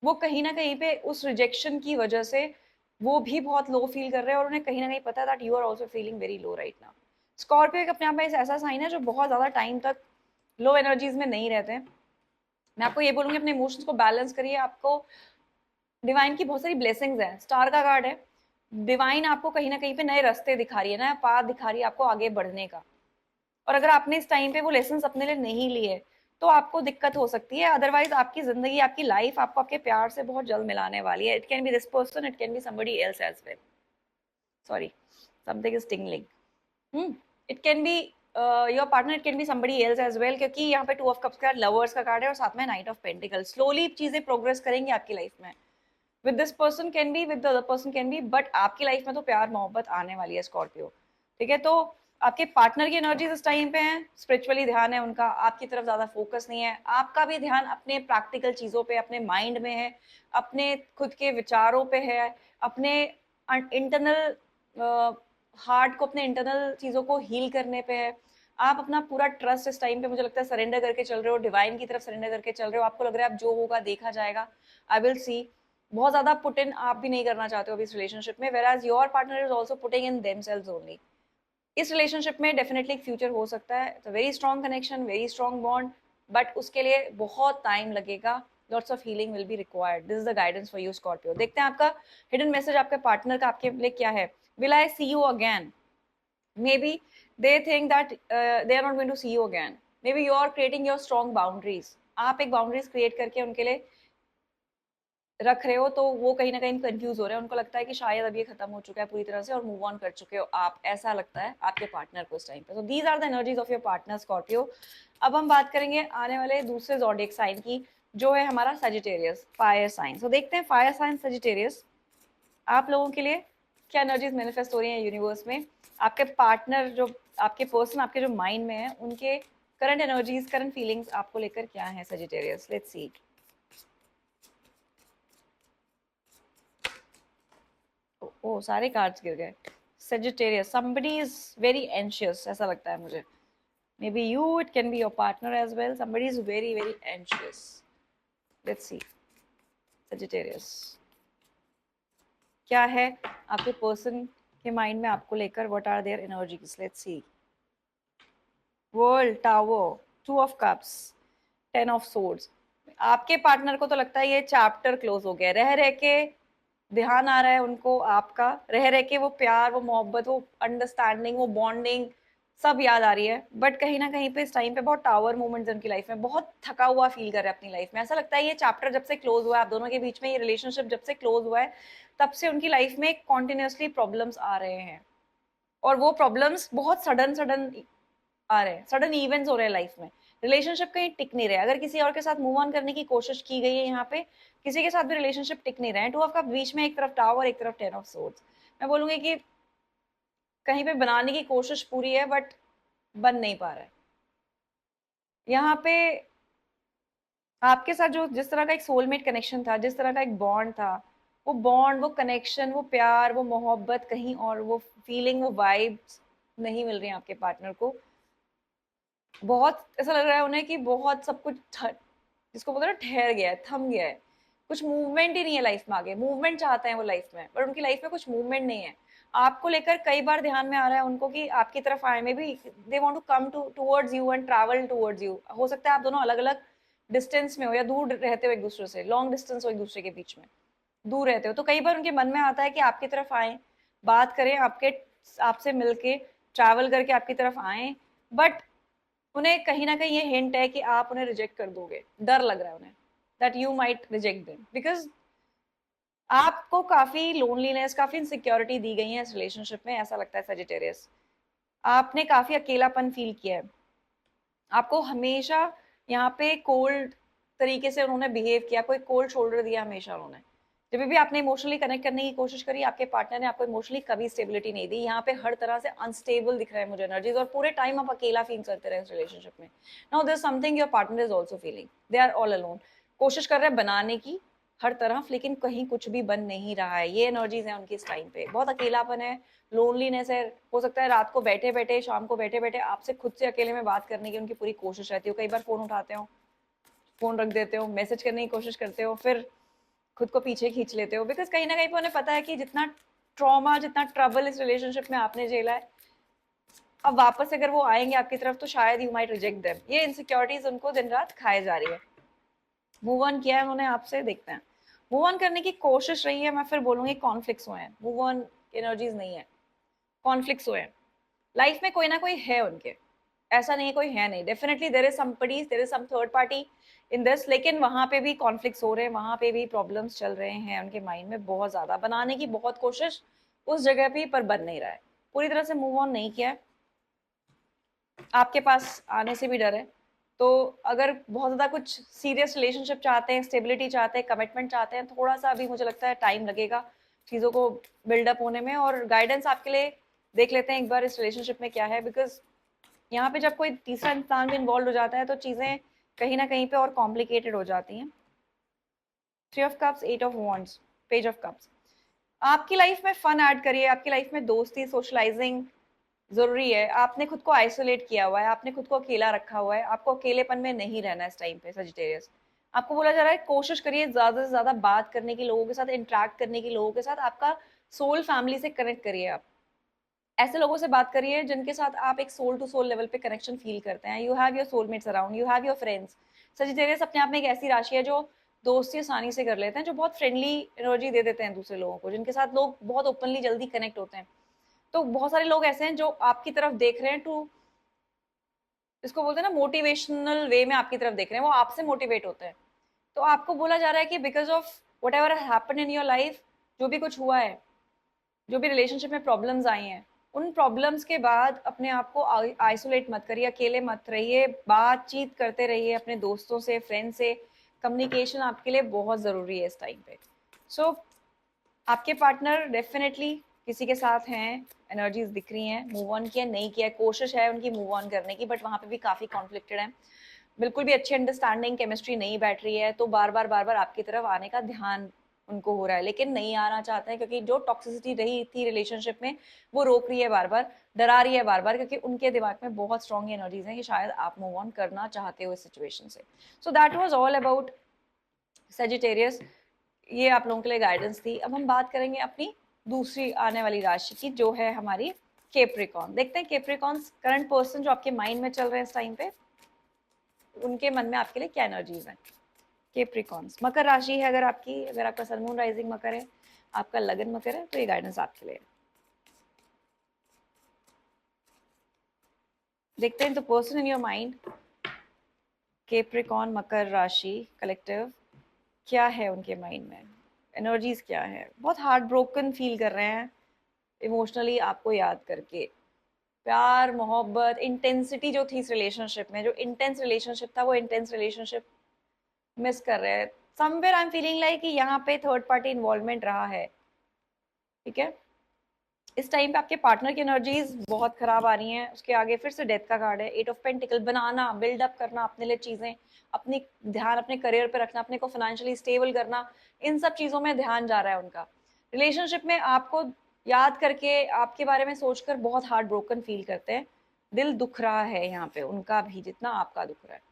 वो कहीं ना कहीं पे उस रिजेक्शन की वजह से वो भी बहुत लो फील कर रहे हैं और उन्हें कहीं ना कहीं पता है that you are also feeling very low right now. Scorpio एक अपने आप में एक ऐसा साइन है जो बहुत ज़्यादा टाइम तक लो एनर्जीज में नहीं रहते हैं। मैं आपको ये बोलूंगी अपने इमोशंस को बैलेंस करिए। आपको डिवाइन की बहुत सारी ब्लेसिंग्स हैं, स्टार का कार्ड है। डिवाइन आपको कहीं ना कहीं पे नए रास्ते दिखा रही है, नया पाथ दिखा रही है आपको आगे बढ़ने का। और अगर आपने इस टाइम पे वो लेसन अपने लिए नहीं लिए तो आपको दिक्कत हो सकती है। अदरवाइज आपकी जिंदगी, आपकी लाइफ आपको आपके प्यार से बहुत जल्द मिलाने वाली है। It can be this person, it can be somebody else as well. Sorry, something is tingling. It can be your partner, it can be somebody else as well, क्योंकि यहाँ पे 2 ऑफ कप्स का लवर्स का card है और साथ में knight of pentacles. Slowly चीजें प्रोग्रेस करेंगी आपकी लाइफ में। With this person can be, with the other person can be, but आपकी लाइफ में तो प्यार मोहब्बत आने वाली है स्कॉर्पियो। ठीक है, तो आपके पार्टनर की एनर्जीज इस टाइम पे हैं, स्पिरिचुअली ध्यान है उनका, आपकी तरफ ज्यादा फोकस नहीं है। आपका भी ध्यान अपने प्रैक्टिकल चीजों पे, अपने माइंड में है, अपने खुद के विचारों पे है, अपने इंटरनल हार्ट को, अपने इंटरनल चीजों को हील करने पे है। आप अपना पूरा ट्रस्ट इस टाइम पे मुझे लगता है सरेंडर करके चल रहे हो, डिवाइन की तरफ सरेंडर करके चल रहे हो। आपको लग रहा है अब जो होगा देखा जाएगा, आई विल सी। बहुत ज्यादा पुट इन आप भी नहीं करना चाहते हो अभी इस रिलेशनशिप में, whereas your partner is also putting in themselves only. इस रिलेशनशिप में डेफिनेटली एक फ्यूचर हो सकता है, तो very strong connection, very strong bond, but उसके लिए बहुत टाइम लगेगा। Lots of healing will be required. This is the guidance for you Scorpio. देखते हैं आपका हिडन मैसेज आपके पार्टनर का आपके लिए क्या है। Will I see you again? Maybe they think that they are not going to see you again. May be you are creating your strong boundaries. आप एक बाउंड्रीज क्रिएट करके उनके लिए रख रहे हो, तो वो कहीं ना कहीं कंफ्यूज हो रहे हैं। उनको लगता है कि शायद अब ये खत्म हो चुका है पूरी तरह से और मूव ऑन कर चुके हो आप, ऐसा लगता है आपके पार्टनर को इस टाइम पे। So these are the energies of your partner Scorpio. अब हम बात करेंगे आने वाले दूसरे ज़ोडिएक साइन की, जो है हमारा सजिटेरियस, फायर साइन। सो देखते हैं फायर साइन सजिटेरियस आप लोगों के लिए क्या एनर्जीज मैनिफेस्ट हो रही हैं यूनिवर्स में। आपके पार्टनर, जो आपके पर्सन आपके जो माइंड में है, उनके करंट एनर्जीज, करंट फीलिंग्स आपको लेकर क्या है सजिटेरियस। Let's see. ओ, सारे कार्ड्स गिर गए। Sagittarius, somebody is very anxious, ऐसा लगता है मुझे। Maybe you, it can be your partner as well. Somebody is very, very anxious. Let's see. Sagittarius. क्या है आपके पर्सन के माइंड में आपको लेकर? What are their energies? Let's see. World, Tower, Two of Cups, Ten of Swords. आपके partner को तो लगता है ये चैप्टर क्लोज हो गया। रह रह के ध्यान आ रहा है उनको आपका, रह रह के वो प्यार, वो मोहब्बत, वो अंडरस्टैंडिंग, वो बॉन्डिंग सब याद आ रही है। बट कहीं ना कहीं पे इस टाइम पे बहुत टावर मोमेंट्स उनकी लाइफ में, बहुत थका हुआ फील कर रहे हैं अपनी लाइफ में। ऐसा लगता है ये चैप्टर जब से क्लोज हुआ है आप दोनों के बीच में, ये रिलेशनशिप जब से क्लोज हुआ है, तब से उनकी लाइफ में कॉन्टिन्यूसली प्रॉब्लम्स आ रहे हैं। और वो प्रॉब्लम्स बहुत सडन सडन आ रहे हैं, सडन इवेंट्स हो रहे हैं लाइफ में। रिलेशनशिप कहीं टिक नहीं रहे। अगर किसी और के साथ मूव ऑन करने की कोशिश की गई है यहाँ पे, किसी के साथ भी रिलेशनशिप टिक नहीं रहे हैं। टू ऑफ कप बीच में, एक तरफ टावर, एक तरफ टेन ऑफ सोर्ड्स। मैं बोलूंगी कि कहीं पे बनाने की कोशिश पूरी है बट बन नहीं पा रहा है। यहाँ पे आपके साथ जो जिस तरह का एक सोलमेट कनेक्शन था, जिस तरह का एक बॉन्ड था, वो बॉन्ड, वो कनेक्शन, वो प्यार, वो मोहब्बत कहीं और, वो फीलिंग, वो वाइब्स नहीं मिल रही है आपके पार्टनर को। बहुत ऐसा लग रहा है उन्हें कि बहुत सब कुछ जिसको बोलते हैं ना, ठहर गया है, थम गया है। कुछ मूवमेंट ही नहीं है लाइफ में आगे। मूवमेंट चाहते हैं वो लाइफ में, पर उनकी लाइफ में कुछ मूवमेंट नहीं है। आपको लेकर कई बार ध्यान में आ रहा है उनको कि आपकी तरफ आए, में भी they want to come towards you and travel towards you. हो सकता है आप दोनों अलग अलग डिस्टेंस में हो या दूर रहते हो एक दूसरे से, लॉन्ग डिस्टेंस हो एक दूसरे के बीच में, दूर रहते हो, तो कई बार उनके मन में आता है कि आपकी तरफ आए, बात करें, आपके आपसे मिलके ट्रैवल करके आपकी तरफ आए। बट उन्हें कहीं ना कहीं ये हिंट है कि आप उन्हें रिजेक्ट कर दोगे। डर लग रहा है उन्हें that you might reject them, because आपको काफी लोनलीनेस, काफी इनसिक्योरिटी दी गई है इस रिलेशनशिप में, ऐसा लगता है सजिटेरियस। आपने काफी अकेलापन फील किया है। आपको हमेशा यहाँ पे कोल्ड तरीके से उन्होंने बिहेव किया, कोई कोल्ड शोल्डर दिया हमेशा उन्होंने। जब भी आपने इमोशनली कनेक्ट करने की कोशिश करी, आपके पार्टनर ने आपको इमोशनली कभी स्टेबिलिटी नहीं दी। यहाँ पे हर तरह से अनस्टेबल दिख रहा है मुझे एनर्जीज, और पूरे टाइम आप अकेला फील करते रहे इस रिलेशनशिप में। Now there something your partner is also feeling, they are all alone. कोशिश कर रहे हैं बनाने की हर तरफ, लेकिन कहीं कुछ भी बन नहीं रहा है। ये एनर्जीज है उनकी इस टाइम पे। बहुत अकेलापन है, लोनलीनेस है। हो सकता है रात को बैठे बैठे, शाम को बैठे बैठे आपसे खुद से अकेले में बात करने की उनकी पूरी कोशिश रहती हो। कई बार फोन उठाते हो, फोन रख देते हो, मैसेज करने की कोशिश करते हो, फिर खुद को पीछे खींच लेते हो, बिकॉज कहीं ना कहीं पे उन्हें पता है कि जितना ट्रॉमा, जितना ट्रबल इस रिलेशनशिप में आपने झेला है, अब वापस अगर वो आएंगे आपकी तरफ तो शायद यू माइट रिजेक्ट देम। ये इनसिक्योरिटीज उनको दिन रात खाए जा रही है। मूव ऑन किया है उन्होंने आपसे, देखते हैं। मूव ऑन करने की कोशिश रही है, मैं फिर बोलूंगी कॉन्फ्लिक्ट्स हुए हैं, मूव ऑन एनर्जीज नहीं है, कॉन्फ्लिक्ट्स हुए हैं। लाइफ में कोई ना कोई है उनके, ऐसा नहीं है कोई है नहीं, definitely there is somebody, there is some third party in this, लेकिन वहां पे भी कॉन्फ्लिक्ट्स हो रहे हैं, वहां पे भी प्रॉब्लम्स चल रहे हैं उनके माइंड में बहुत ज्यादा, बनाने की बहुत कोशिश उस जगह पे, पर बन नहीं रहा है, पूरी तरह से मूव ऑन नहीं किया है, आपके पास आने से भी डर है। तो अगर बहुत ज़्यादा कुछ सीरियस रिलेशनशिप चाहते हैं, स्टेबिलिटी चाहते हैं, कमिटमेंट चाहते हैं, थोड़ा सा अभी मुझे लगता है टाइम लगेगा चीज़ों को बिल्डअप होने में, और गाइडेंस आपके लिए देख लेते हैं एक बार इस रिलेशनशिप में क्या है, बिकॉज यहाँ पे जब कोई तीसरा इंसान भी इन्वॉल्व हो जाता है तो चीज़ें कहीं ना कहीं पे और कॉम्प्लिकेटेड हो जाती हैं। 3 of cups, 8 of wands, page of cups. आपकी लाइफ में फन ऐड करिए, आपकी लाइफ में दोस्ती, सोशलाइजिंग जरूरी है। आपने खुद को आइसोलेट किया हुआ है, आपने खुद को अकेला रखा हुआ है, आपको अकेलेपन में नहीं रहना है इस टाइम पे सजिटेरियस। आपको बोला जा रहा है कोशिश करिए ज्यादा से ज्यादा बात करने की, लोगों के साथ इंटरेक्ट करने की, लोगों के साथ आपका सोल फैमिली से कनेक्ट करिए। आप ऐसे लोगों से बात करिए जिनके साथ आप एक सोल टू सोल लेवल पे कनेक्शन फील करते हैं। You have your soulmates around, you have your friends. Sagittarius अपने आप में एक ऐसी राशि है जो दोस्ती आसानी से कर लेते हैं, जो बहुत फ्रेंडली एनर्जी दे देते हैं दूसरे लोगों को, जिनके साथ लोग बहुत ओपनली जल्दी कनेक्ट होते हैं। तो बहुत सारे लोग ऐसे हैं जो आपकी तरफ देख रहे हैं, टू इसको बोलते हैं ना मोटिवेशनल वे में आपकी तरफ देख रहे हैं, वो आपसे मोटिवेट होते हैं। तो आपको बोला जा रहा है कि because of what ever happen in your life, जो भी कुछ हुआ है, जो भी रिलेशनशिप में प्रॉब्लम्स आई हैं, उन प्रॉब्लम्स के बाद अपने आप को आइसोलेट मत करिए, अकेले मत रहिए, बातचीत करते रहिए अपने दोस्तों से, फ्रेंड से। कम्युनिकेशन आपके लिए बहुत ज़रूरी है इस टाइम पे। सो आपके पार्टनर डेफिनेटली किसी के साथ हैं, एनर्जीज दिख रही हैं, मूव ऑन किया नहीं किया, कोशिश है उनकी मूव ऑन करने की, बट वहां पे भी काफी कॉन्फ्लिक्टेड है, बिल्कुल भी अच्छी अंडरस्टैंडिंग केमिस्ट्री नहीं बैठ रही है, तो बार बार आपकी तरफ आने का ध्यान उनको हो रहा है, लेकिन नहीं आना चाहते हैं, क्योंकि जो टॉक्सिसिटी रही थी रिलेशनशिप में वो रोक रही है बार बार, डरा रही है बार बार, क्योंकि उनके दिमाग में बहुत स्ट्रॉन्ग एनर्जीज हैं कि शायद आप मूव ऑन करना चाहते हो इस सिचुएशन से। So that was all about Sagittarius. ये आप लोगों के लिए गाइडेंस थी। अब हम बात करेंगे अपनी दूसरी आने वाली राशि की, जो है हमारी केप्रिकॉन। देखते हैं केप्रिकॉन्स करंट पर्सन जो आपके माइंड में चल रहे हैं इस टाइम पे, उनके मन में आपके लिए क्या एनर्जीज हैं। केप्रिकॉन्स मकर राशि है, अगर आपकी, अगर आपका सन मून राइजिंग मकर है, आपका लगन मकर है, तो ये गाइडेंस आपके लिए। देखते हैं तो person in your mind, Capricorn मकर राशि कलेक्टिव, क्या है उनके माइंड में, एनर्जीज क्या है। बहुत हार्ट ब्रोकन फील कर रहे हैं इमोशनली आपको याद करके। प्यार, मोहब्बत, इंटेंसिटी जो थी इस रिलेशनशिप में, जो इंटेंस रिलेशनशिप था, वो इंटेंस रिलेशनशिप मिस कर रहे हैं। Somewhere I am feeling like कि यहाँ पे थर्ड पार्टी इन्वॉल्वमेंट रहा है। ठीक है, इस टाइम पे आपके पार्टनर की एनर्जीज बहुत खराब आ रही हैं। उसके आगे फिर से डेथ का कार्ड है, 8 ऑफ पेंटिकल। बनाना, बिल्डअप करना अपने लिए चीजें, अपनी ध्यान अपने करियर पे रखना, अपने को फाइनेंशियली स्टेबल करना, इन सब चीजों में ध्यान जा रहा है उनका। रिलेशनशिप में आपको याद करके, आपके बारे में सोचकर बहुत हार्ट ब्रोकन फील करते हैं, दिल दुख रहा है यहाँ पे उनका भी, जितना आपका दुख रहा है।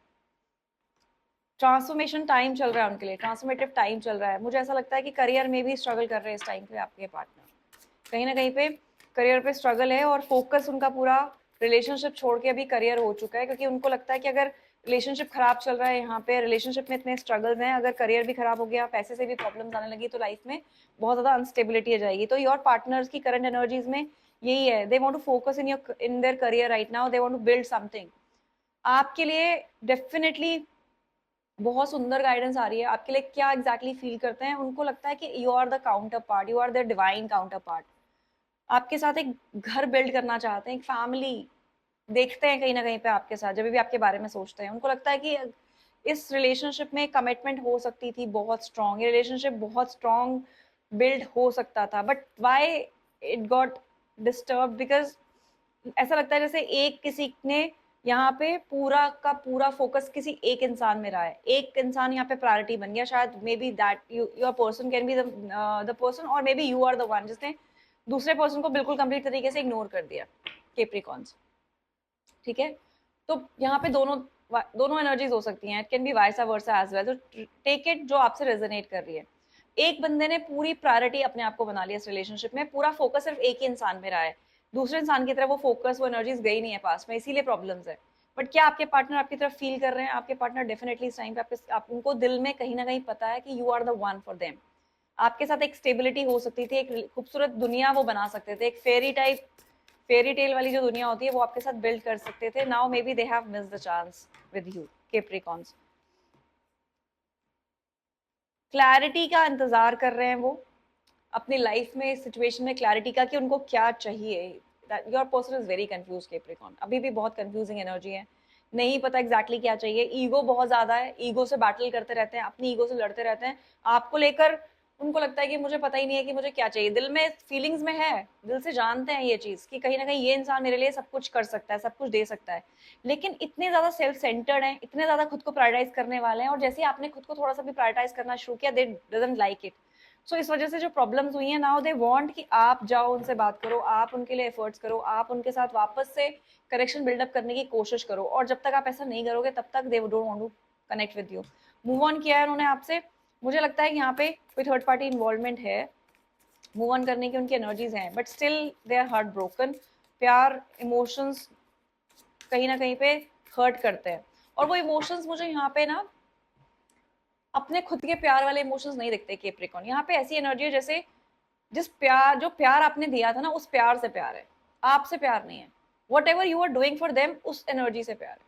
ट्रांसफॉर्मेशन टाइम चल रहा है उनके लिए, ट्रांसफॉर्मेटिव टाइम चल रहा है। मुझे ऐसा लगता है कि करियर में भी स्ट्रगल कर रहे हैं इस टाइम पे आपके पार्टनर, कहीं ना कहीं पे करियर पे स्ट्रगल है, और फोकस उनका पूरा रिलेशनशिप छोड़ के अभी करियर हो चुका है, क्योंकि उनको लगता है कि अगर रिलेशनशिप खराब चल रहा है, यहाँ पे रिलेशनशिप में इतने स्ट्रगल्स हैं, अगर करियर भी खराब हो गया, पैसे से भी प्रॉब्लम्स आने लगी, तो लाइफ में बहुत ज्यादा अनस्टेबिलिटी आ जाएगी। तो योर पार्टनर्स की करंट एनर्जीज में यही है, they want to focus in their career right now, they want to build something. आपके लिए डेफिनेटली बहुत सुंदर गाइडेंस आ रही है। आपके लिए क्या एग्जैक्टली फील करते हैं, उनको लगता है कि you are the counterpart, you are the divine counterpart. आपके साथ एक घर बिल्ड करना चाहते हैं, एक फैमिली देखते हैं कहीं ना कहीं पे आपके साथ, जब भी आपके बारे में सोचते हैं उनको लगता है कि इस रिलेशनशिप में कमिटमेंट हो सकती थी बहुत स्ट्रांग, ये रिलेशनशिप बहुत स्ट्रांग बिल्ड हो सकता था, but why it got disturb, because ऐसा लगता है जैसे एक किसी ने यहाँ पे पूरा का पूरा फोकस किसी एक इंसान में रहा है, एक इंसान यहाँ पे प्रायोरिटी बन गया। शायद may be that your person can be the person, और may B you are the one जिसने दूसरे पर्सन को बिल्कुल कंप्लीट तरीके से इग्नोर कर दिया, केप्रिकॉन्स। ठीक है, तो यहाँ पे दोनों दोनों एनर्जीज हो सकती हैं, it can be vice versa as well. तो टेक इट जो आपसे रेजोनेट कर रही है। एक बंदे ने पूरी प्रायोरिटी अपने आप को बना लिया इस रिलेशनशिप में, पूरा फोकस सिर्फ एक ही इंसान में रहा है, दूसरे इंसान की तरफ वो फोकस, वो एनर्जीज गई नहीं है पास में, इसीलिए प्रॉब्लम्स है। बट क्या आपके पार्टनर आपकी तरफ फील कर रहे हैं? आपके पार्टनर डेफिनेटली इस टाइम पे आप उनको दिल में कहीं ना कहीं पता है कि you are the one for them. आपके साथ एक स्टेबिलिटी हो सकती थी, एक खूबसूरत दुनिया वो बना सकते थे, एक फेरी टेल वाली जो दुनिया होती है वो आपके साथ बिल्ड कर सकते थे। Now may be they have missed the chance with you Capricorns. Clarity का इंतजार कर रहे हैं वो अपनी लाइफ में, इस सिचुएशन में क्लैरिटी का कि उनको क्या चाहिए। Your person is very confuse Capricorn, अभी भी बहुत कंफ्यूजिंग एनर्जी है, नहीं पता एग्जैक्टली क्या चाहिए। ईगो बहुत ज्यादा है, ईगो से बैटल करते रहते हैं, अपनी ईगो से लड़ते रहते हैं आपको लेकर। उनको लगता है कि मुझे पता ही नहीं है कि मुझे क्या चाहिए, दिल में फीलिंग्स में है, दिल से जानते हैं ये चीज कि कहीं ना कहीं ये इंसान मेरे लिए सब कुछ कर सकता है, सब कुछ दे सकता है, लेकिन इतने ज्यादा सेल्फ सेंटर्ड हैं, इतने ज्यादा खुद को प्रायोरिटाइज करने वाले हैं, और जैसे ही आपने खुद को थोड़ा सा भी प्रायोरिटाइज करना शुरू किया, दे डजंट लाइक इट। सो इस वजह से जो प्रॉब्लम्स हुई हैं, नाउ दे वांट कि आप जाओ उनसे बात करो, आप उनके लिए एफर्ट्स करो, आप उनके साथ वापस से कनेक्शन बिल्डअप करने की कोशिश करो, और जब तक आप ऐसा नहीं करोगे तब तक they don't want to connect with you. Move on किया है उन्होंने आपसे, मुझे लगता है कि यहाँ पे कोई थर्ड पार्टी इन्वॉल्वमेंट है, मूव ऑन करने की उनकी एनर्जीज हैं, but still they are heart broken. प्यार इमोशंस कहीं ना कहीं पे हर्ट करते हैं, और वो इमोशंस मुझे यहाँ पे ना अपने खुद के प्यार वाले इमोशंस नहीं दिखते केप्रिकॉन। यहाँ पे ऐसी एनर्जी है जैसे जो प्यार आपने दिया था ना, उस प्यार से प्यार है, आपसे प्यार नहीं है। Whatever you are doing for them, उस एनर्जी से प्यार है।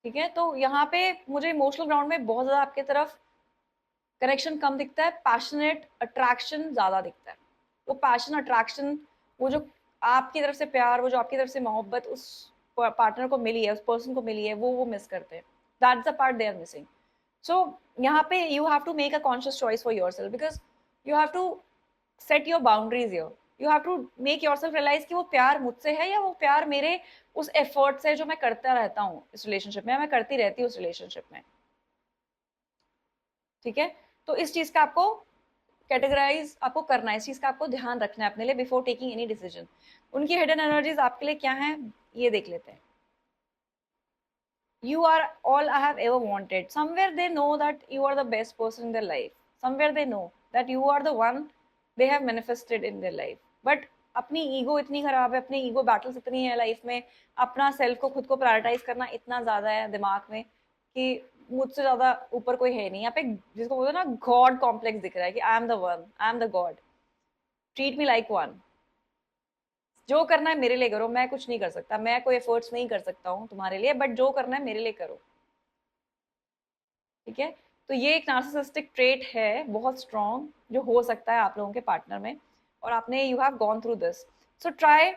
ठीक है, तो यहाँ पे मुझे इमोशनल ग्राउंड में बहुत ज्यादा आपके तरफ कनेक्शन कम दिखता है, पैशनेट अट्रैक्शन ज्यादा दिखता है। वो पैशन अट्रैक्शन, वो जो आपकी तरफ से प्यार, वो जो आपकी तरफ से मोहब्बत उस पार्टनर को मिली है, उस पर्सन को मिली है, वो मिस करते हैं। That's the part they are missing. So यहाँ पे you have to make a conscious choice for your self, because you have to set your boundaries here. You have to make your self realise कि वो प्यार मुझसे है या वो प्यार मेरे उस एफर्ट से जो मैं करता रहता हूँ इस रिलेशनशिप में, मैं करती रहती हूँ उस रिलेशनशिप में। ठीक है, तो इस चीज का आपको कैटेगराइज आपको करना है, इस चीज का आपको ध्यान रखना है अपने लिए बिफोर टेकिंग एनी डिसीजन। उनकी हिडन एनर्जीज आपके लिए क्या है, ये देख लेते हैं। You are all I have ever wanted. Somewhere they know that you are the best person in their life. Somewhere they know that you are the one they have manifested in their life. But अपनी ego इतनी खराब है, अपनी ego battles इतनी है life में, अपना self को खुद को प्रायोरिटाइज करना इतना ज्यादा है दिमाग में कि मुझसे ज्यादा ऊपर कोई है नहीं। यहाँ पे जिसको बोलते हैं ना, गॉड कॉम्प्लेक्स दिख रहा है कि I am the one, I am the God, treat me like one, जो करना है मेरे लिए करो, मैं कुछ नहीं कर सकता, मैं कोई एफर्ट्स नहीं कर सकता हूँ तुम्हारे लिए, बट जो करना है मेरे लिए करो। ठीक है, तो ये एक नार्सिसिस्टिक ट्रेट है बहुत स्ट्रॉन्ग, जो हो सकता है आप लोगों के पार्टनर में, और आपने you have gone through this. So try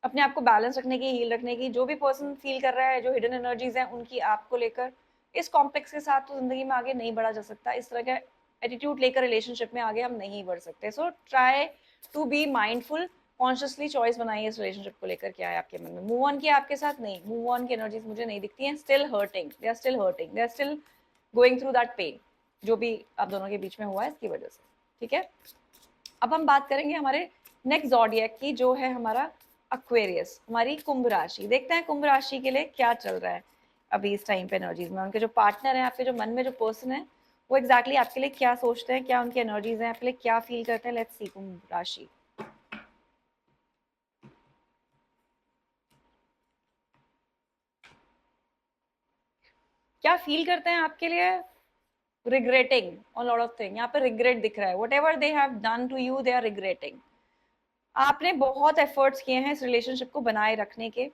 अपने आप को बैलेंस रखने की, हील रखने की। जो भी पर्सन फील कर रहा है, जो हिडन एनर्जीज हैं उनकी आपको लेकर, इस कॉम्प्लेक्स के साथ तो जिंदगी में आगे नहीं बढ़ा जा सकता, इस तरह का एटीट्यूड लेकर रिलेशनशिप में आगे हम नहीं बढ़ सकते। So try to be mindful, consciously choice बनाइए इस रिलेशनशिप को लेकर, क्या है आपके मन में। मूव ऑन किया आपके साथ, नहीं, मूव ऑन की एनर्जीज मुझे नहीं दिखती हैं, still hurting, they are still hurting, they are still going through that pain, जो भी आप दोनों के बीच में हुआ है इसकी वजह से। ठीक है, अब हम बात करेंगे हमारे नेक्स्ट ज़ोडिएक की, जो है हमारा एक्वेरियस, हमारी कुंभ राशि। देखते हैं कुंभ राशि के लिए क्या चल रहा है अभी इस टाइम पे एनर्जीज में। उनके जो पार्टनर है, आपके जो मन में जो पर्सन है, वो एग्जैक्टली आपके लिए क्या सोचते हैं, क्या उनकी एनर्जीज हैं, आपके लिए क्या फील करते हैं। लेट्स सी कुंभ राशि। क्या फील करते हैं आपके लिए, regretting on lot of thing. यहाँ पे रिग्रेट दिख रहा है, whatever they have done to you, they are regretting. आपने बहुत एफर्ट्स किए हैं इस रिलेशनशिप को बनाए रखने के,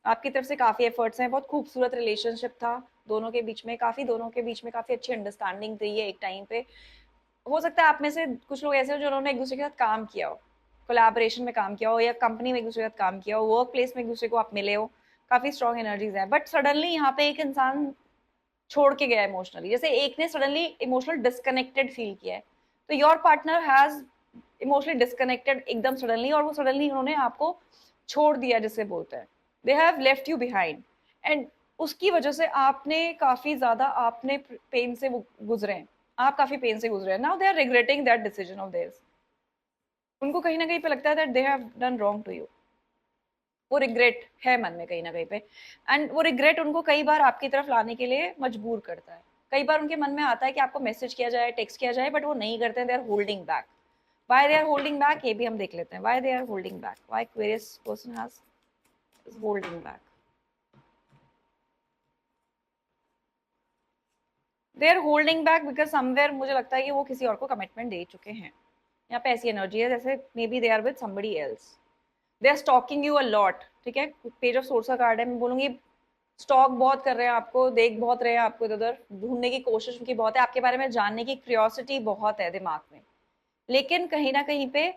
आपकी तरफ से काफी एफर्ट्स हैं, बहुत खूबसूरत रिलेशनशिप था दोनों के बीच में, दोनों के बीच में काफी अच्छी अंडरस्टैंडिंग थी ये एक टाइम पे। हो सकता है आप में से कुछ लोग ऐसे हो जिन्होंने एक दूसरे के साथ काम किया हो, कोलैबोरेशन में काम किया हो, या कंपनी में एक दूसरे के साथ काम किया हो, वर्क प्लेस में एक दूसरे को आप मिले हो, काफी स्ट्रॉन्ग एनर्जीज है। बट सडनली यहाँ पे एक इंसान छोड़ के गया इमोशनली, जैसे एक ने सडनली इमोशनल डिस्कनेक्टेड फील किया है, तो your partner has emotionally disconnected एकदम सडनली, और वो सडनली उन्होंने आपको छोड़ दिया जिसे बोलते हैं, they have left you behind. And उसकी वजह से आपने काफी ज्यादा आपने पेन से गुजरे हैं, आप काफी पेन से गुजरे हैं। Now they are regretting that decision of theirs. उनको कहीं ना कहीं पे लगता है that they have done wrong to you, वो रिग्रेट है मन में कहीं ना कहीं पे, एंड वो रिग्रेट उनको कई बार आपकी तरफ लाने के लिए मजबूर करता है। कई बार उनके मन में आता है कि आपको मैसेज किया जाए, टेक्स्ट किया जाए, बट वो नहीं करते हैं, they are holding back. Why they are holding back, ये भी हम देख लेते हैं। Why they are holding back, why Aquarius person has is holding back. They are holding back because somewhere मुझे लगता है कि वो किसी और को कमिटमेंट दे चुके हैं। यहाँ पे ऐसी एनर्जी है जैसे maybe they are with somebody else, they are stalking you a lot. ठीक है, पेज ऑफ सोर्स का कार्ड है, मैं बोलूंगी स्टॉक बहुत कर रहे हैं आपको, देख बहुत रहे हैं आपको, इधर उधर ढूंढने की कोशिश उनकी बहुत है, आपके बारे में जानने की क्यूरियोसिटी बहुत है दिमाग में, लेकिन कहीं ना कहीं पे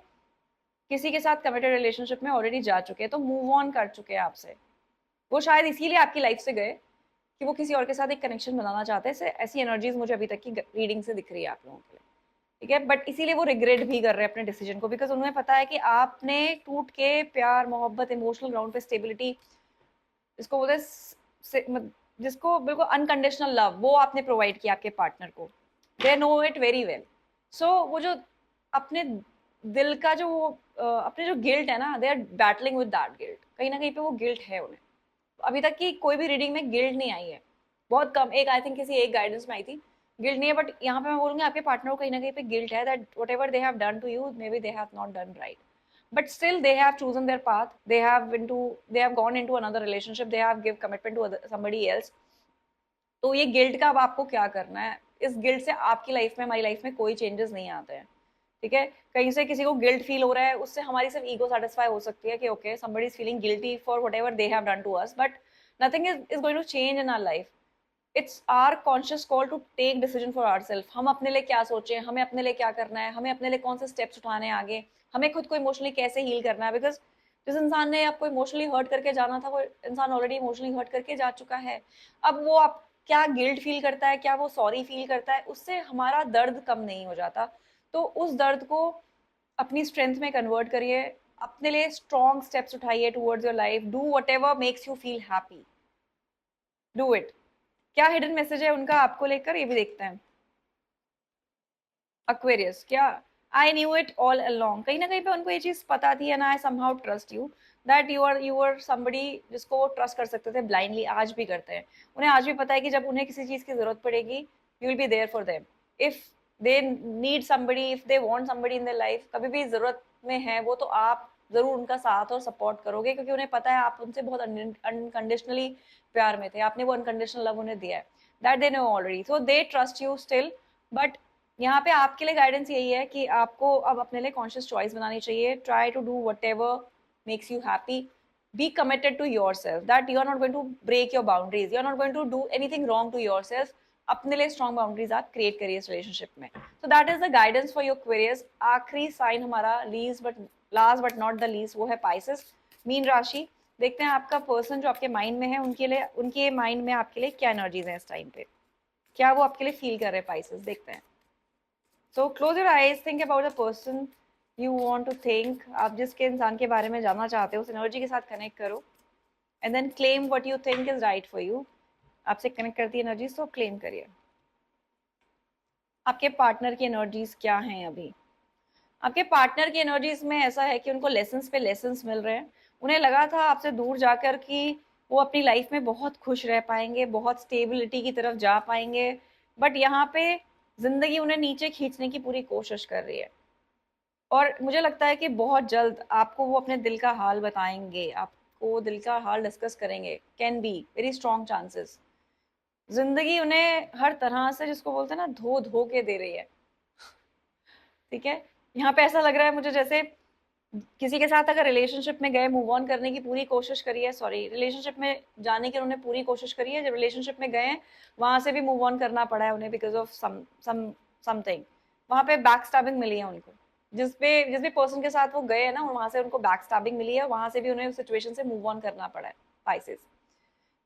किसी के साथ कमिटेड रिलेशनशिप में ऑलरेडी जा चुके हैं, तो मूव ऑन कर चुके हैं आपसे। वो शायद इसीलिए आपकी लाइफ से गए कि वो किसी और के साथ एक कनेक्शन बनाना चाहते हैं। ऐसी एनर्जीज मुझे अभी तक की रीडिंग से दिख रही है आप लोगों के लिए। ठीक है, बट इसीलिए वो रिग्रेट भी कर रहे हैं अपने डिसीजन को, बिकॉज उन्हें पता है कि आपने टूट के प्यार, मोहब्बत, इमोशनल ग्राउंड पे स्टेबिलिटी, जिसको बोलते हैं जिसको बिल्कुल अनकंडीशनल लव, वो आपने प्रोवाइड किया आपके पार्टनर को। They know it very well. So वो जो अपने दिल का जो अपने जो गिल्ट है ना, they are battling with that guilt. कहीं ना कहीं पे वो गिल्ट है उन्हें। अभी तक की कोई भी रीडिंग में गिल्ट नहीं आई है, बहुत कम, एक आई थिंक किसी एक गाइडेंस में आई थी, गिल्ट नहीं है। बट यहाँ पे मैं बोलूंगी आपके पार्टनर को कहीं ना कहीं पे गिल्ट है that whatever they have done to you, maybe they have not done right, but still they have chosen their path, they have gone into another relationship, they have give commitment to somebody else। तो ये guilt का अब आपको क्या करना है? इस guilt से आपकी लाइफ में, हमारी लाइफ में कोई चेंजेस नहीं आते हैं। ठीक है, कहीं से किसी को गिल्ट फील हो रहा है, उससे हमारी सिर्फ ईगो सेटिस्फाई हो सकती है कि okay somebody is feeling guilty for whatever they have done to us, but nothing is going to change in our life। It's our conscious call to take decision for our self. हम अपने लिए क्या सोचें, हमें अपने लिए क्या करना है, हमें अपने लिए कौन से स्टेप्स उठाने हैं आगे, हमें खुद को इमोशनली कैसे हील करना है। बिकॉज जिस इंसान ने आपको इमोशनली हर्ट करके जाना था, वो इंसान ऑलरेडी इमोशनली हर्ट करके जा चुका है। अब वो आप क्या गिल्ट फील करता है, क्या वो सॉरी फील करता है, उससे हमारा दर्द कम नहीं हो जाता। तो उस दर्द को अपनी स्ट्रेंथ में कन्वर्ट करिए, अपने लिए स्ट्रॉन्ग स्टेप्स उठाइए towards your life. Do whatever makes you feel happy, do it. क्या हिडन मैसेज है उनका आपको लेकर, ये भी देखते हैं। Aquarius, क्या I knew it all along, कहीं ना कहीं पे उनको ये चीज पता थी, and I somehow trust you that you are somebody जिसको वो ट्रस्ट कर सकते थे ब्लाइंडली, आज भी करते हैं। उन्हें आज भी पता है कि जब उन्हें किसी चीज की जरूरत पड़ेगी, you will be there for them. If they need somebody, if they want somebody in their life, कभी भी जरूरत में है वो, तो आप जरूर उनका साथ और सपोर्ट करोगे, क्योंकि उन्हें पता है आप उनसे बहुत अनकंडीशनली प्यार में थे, आपने वो अनकंडीशनल लव उन्हें दिया है, that they know already, so they trust you still. But यहाँ पे आपके लिए गाइडेंस यही है कि आपको अब अपने लिए कॉन्शियस चॉइस बनानी चाहिए। Try to do whatever makes you happy, be committed to yourself that you are not going to break your boundaries, you are not going to do anything wrong to yourself. अपने लिए strong boundaries आप create करिए इस relationship में। So that is the guidance for your queriers. आखिरी sign हमारा last but not the least, वो है पाइसेस, मीन राशि। देखते हैं आपका पर्सन जो आपके माइंड में है, उनके माइंड में आपके लिए क्या एनर्जीज है इस टाइम पे, क्या वो आपके लिए फील कर रहे हैं पाइसेस, देखते हैं। So close your eyes, think about the person you want to think। आप जिसके इंसान के बारे में जानना चाहते हो, उस एनर्जी के साथ कनेक्ट करो, and then claim what you think is right for you। आपसे कनेक्ट करती है एनर्जीज, तो क्लेम करिए। आपके पार्टनर की एनर्जीज क्या हैं अभी? आपके पार्टनर की एनर्जीज में ऐसा है कि उनको लेसन्स पे लेसन्स मिल रहे हैं। उन्हें लगा था आपसे दूर जाकर कि वो अपनी लाइफ में बहुत खुश रह पाएंगे, बहुत स्टेबिलिटी की तरफ जा पाएंगे, बट यहाँ पे जिंदगी उन्हें नीचे खींचने की पूरी कोशिश कर रही है। और मुझे लगता है कि बहुत जल्द आपको वो अपने दिल का हाल बताएंगे, आपको दिल का हाल डिस्कस करेंगे, can be very strong chances. जिंदगी उन्हें हर तरह से, जिसको बोलते हैं ना, धो धो के दे रही है। ठीक है, यहाँ पे ऐसा लग रहा है मुझे जैसे किसी के साथ अगर रिलेशनशिप में गए, मूव ऑन करने की पूरी कोशिश करी है, सॉरी रिलेशनशिप में जाने की उन्होंने पूरी कोशिश करी है, जब रिलेशनशिप में गए हैं वहां से भी मूव ऑन करना पड़ा है उन्हें बिकॉज ऑफ समथिंग। वहां पे बैक स्टैबिंग मिली है उनको, जिस भी पर्सन के साथ वो गए हैं ना, वहां से उनको बैक स्टैबिंग मिली है, वहां से भी उन्हें उस सिचुएशन से मूव ऑन करना पड़ा है पाइसेस।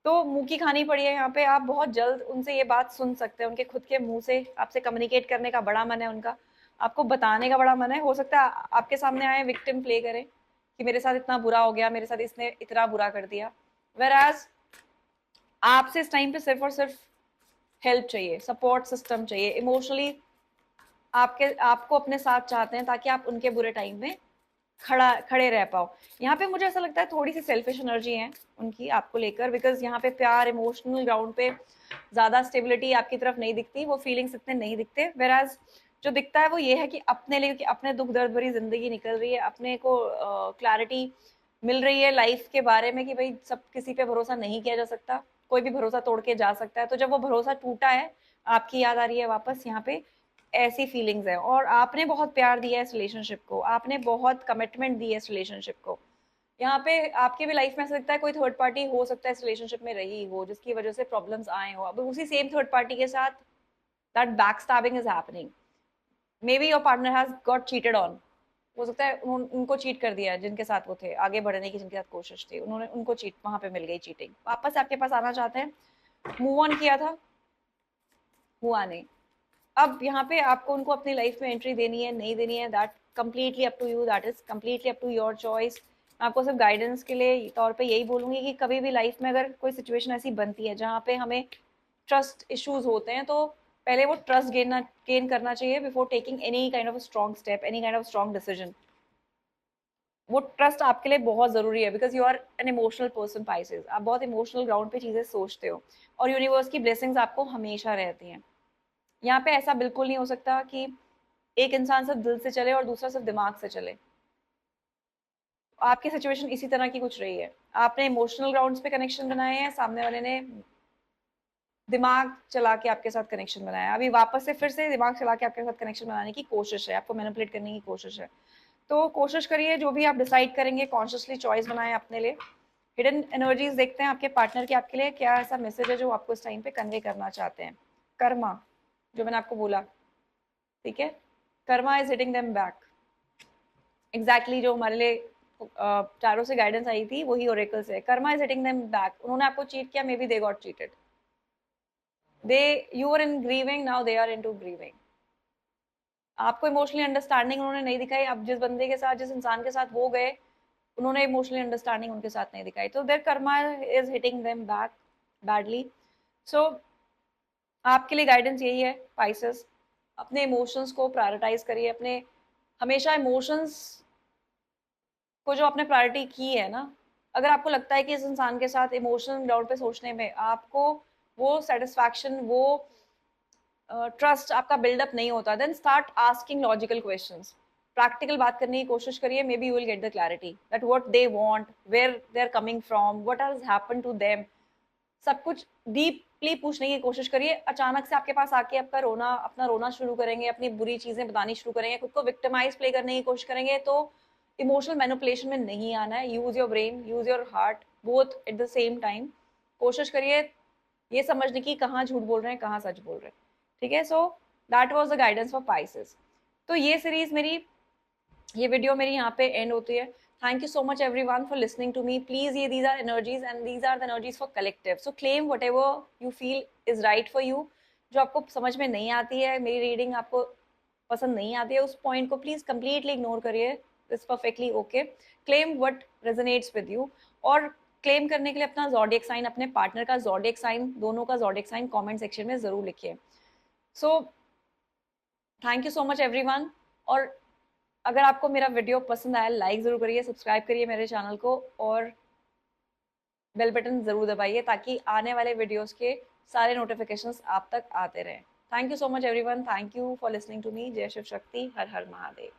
तो मुंह की खानी पड़ी है यहाँ पे। आप बहुत जल्द उनसे ये बात सुन सकते हैं, उनके खुद के मुंह से। आपसे कम्युनिकेट करने का बड़ा मन है उनका, आपको बताने का बड़ा मन है। हो सकता है आपके सामने आए, विक्टिम प्ले करें कि मेरे साथ इतना बुरा हो गया, मेरे साथ इसने इतना बुरा कर दिया, वेराज आपसे इस टाइम पे सिर्फ और सिर्फ हेल्प चाहिए, सपोर्ट सिस्टम चाहिए, इमोशनली आपको अपने साथ चाहते हैं ताकि आप उनके बुरे टाइम में खड़े रह पाओ। यहाँ पे मुझे ऐसा लगता है थोड़ी सी सेल्फिश एनर्जी है उनकी आपको लेकर, बिकॉज यहाँ पे प्यार इमोशनल ग्राउंड पे ज्यादा स्टेबिलिटी आपकी तरफ नहीं दिखती, वो फीलिंग्स इतने नहीं दिखते। वेराज जो दिखता है वो ये है कि अपने लिए, कि अपने दुख दर्द भरी जिंदगी निकल रही है, अपने को क्लैरिटी मिल रही है लाइफ के बारे में कि भाई सब किसी पे भरोसा नहीं किया जा सकता, कोई भी भरोसा तोड़ के जा सकता है। तो जब वो भरोसा टूटा है, आपकी याद आ रही है वापस यहाँ पे, ऐसी फीलिंग्स है। और आपने बहुत प्यार दिया है इस रिलेशनशिप को, आपने बहुत कमिटमेंट दी है इस रिलेशनशिप को। यहाँ पे आपके भी लाइफ में ऐसा लगता है कोई थर्ड पार्टी हो सकता है इस रिलेशनशिप में रही हो, जिसकी वजह से प्रॉब्लम्स आए हो। अब उसी सेम थर्ड पार्टी के साथ that back stabbing is happening. May be your partner has got cheated on, हो सकता है उनको चीट कर दिया, जिनके साथ वो थे आगे बढ़ने की, जिनके साथ कोशिश थी, उन्होंने उनको चीट वहां पे मिल गई, चीटिंग, वापस आपके पास आना चाहते हैं, मूव ऑन किया था, हुआ नहीं। अब यहाँ पे आपको उनको अपनी लाइफ में एंट्री देनी है नहीं देनी है, that completely up to you, that is completely up to your choice. मैं आपको सिर्फ गाइडेंस के लिए तौर पे यही बोलूंगी कि कभी भी लाइफ में अगर कोई सिचुएशन ऐसी बनती है जहाँ पे हमें ट्रस्ट इश्यूज होते हैं, तो पहले वो ट्रस्ट गेन करना चाहिए before taking any kind of strong step, any kind of strong decision. वो ट्रस्ट आपके लिए बहुत जरूरी है, because you are an emotional person Pisces, आप बहुत इमोशनल ग्राउंड पे चीजें सोचते हो, और यूनिवर्स की ब्लेसिंग्स आपको हमेशा रहती हैं। यहाँ पे ऐसा बिल्कुल नहीं हो सकता कि एक इंसान सिर्फ दिल से चले और दूसरा सिर्फ दिमाग से चले। आपकी सिचुएशन इसी तरह की कुछ रही है, आपने इमोशनल ग्राउंड्स पे कनेक्शन बनाए हैं, सामने वाले ने दिमाग चला के आपके साथ कनेक्शन बनाया, अभी वापस से फिर से दिमाग चला के आपके साथ कनेक्शन बनाने की कोशिश है, आपको मैनिपुलेट करने की कोशिश है। तो कोशिश करिए, जो भी आप डिसाइड करेंगे कॉन्शियसली चॉइस बनाएं अपने लिए। हिडन एनर्जीज देखते हैं आपके पार्टनर की आपके लिए क्या ऐसा मैसेज है जो आपको इस टाइम पे कन्वे करना चाहते हैं। कर्मा, जो मैंने आपको बोला, ठीक है, karma is hitting them back. Exactly जो हमारे लिए चारों से गाइडेंस आई थी वही ओरेकल से, karma is hitting them back. उन्होंने आपको चीट किया, maybe they got cheated, they you are in grieving, now they are into grieving. आपको इमोशनली अंडरस्टैंडिंग उन्होंने नहीं दिखाई, अब जिस बंदे के साथ, जिस इंसान के साथ वो गए, उन्होंने इमोशनली अंडरस्टैंडिंग उनके साथ नहीं दिखाई, तो their karma is hitting them back badly. So आपके लिए गाइडेंस यही है पाइसेस, अपने इमोशंस को प्रायोरिटाइज करिए, अपने हमेशा इमोशंस को जो आपने प्रायोरिटी की है ना, अगर आपको लगता है कि इस इंसान के साथ इमोशनल ग्राउंड पे सोचने में आपको वो सेटिस्फैक्शन, वो ट्रस्ट आपका बिल्डअप नहीं होता, then start asking logical questions, practical बात करने की कोशिश करिए, may be you will get the clarity that what they want, where they are coming from, what has happened to them. सब कुछ डीपली पूछने की कोशिश करिए। अचानक से आपके पास आके आपका रोना, अपना रोना शुरू करेंगे, अपनी बुरी चीजें बतानी शुरू करेंगे, खुद को विक्टिमाइज प्ले करने की कोशिश करेंगे, तो इमोशनल मैनिपुलेशन में नहीं आना है। Use your brain, use your heart, both at the same time. कोशिश करिए ये समझने की कहाँ झूठ बोल रहे हैं, कहाँ सच बोल रहे हैं, ठीक है। So that was the guidance for Pisces. तो ये सीरीज मेरी, ये वीडियो मेरी यहाँ पे एंड होती है। Thank you so much everyone for listening to me. Please, ये these are energies and these are the energies for collective, so claim whatever you feel is right for you. जो आपको समझ में नहीं आती है, मेरी रीडिंग आपको पसंद नहीं आती है, उस पॉइंट को प्लीज कंप्लीटली इग्नोर करिए, it's perfectly okay. Claim what resonates with you, और क्लेम करने के लिए अपना ज़ोडिएक साइन, अपने पार्टनर का ज़ोडिएक साइन, दोनों का ज़ोडिएक साइन कमेंट सेक्शन में जरूर लिखिए। So thank you so much everyone. और अगर आपको मेरा वीडियो पसंद आया, लाइक जरूर करिए, सब्सक्राइब करिए मेरे चैनल को, और बेल बटन जरूर दबाइए ताकि आने वाले वीडियोस के सारे नोटिफिकेशंस आप तक आते रहें। Thank you so much everyone, thank you for listening to me. जय शिव शक्ति, हर हर महादेव।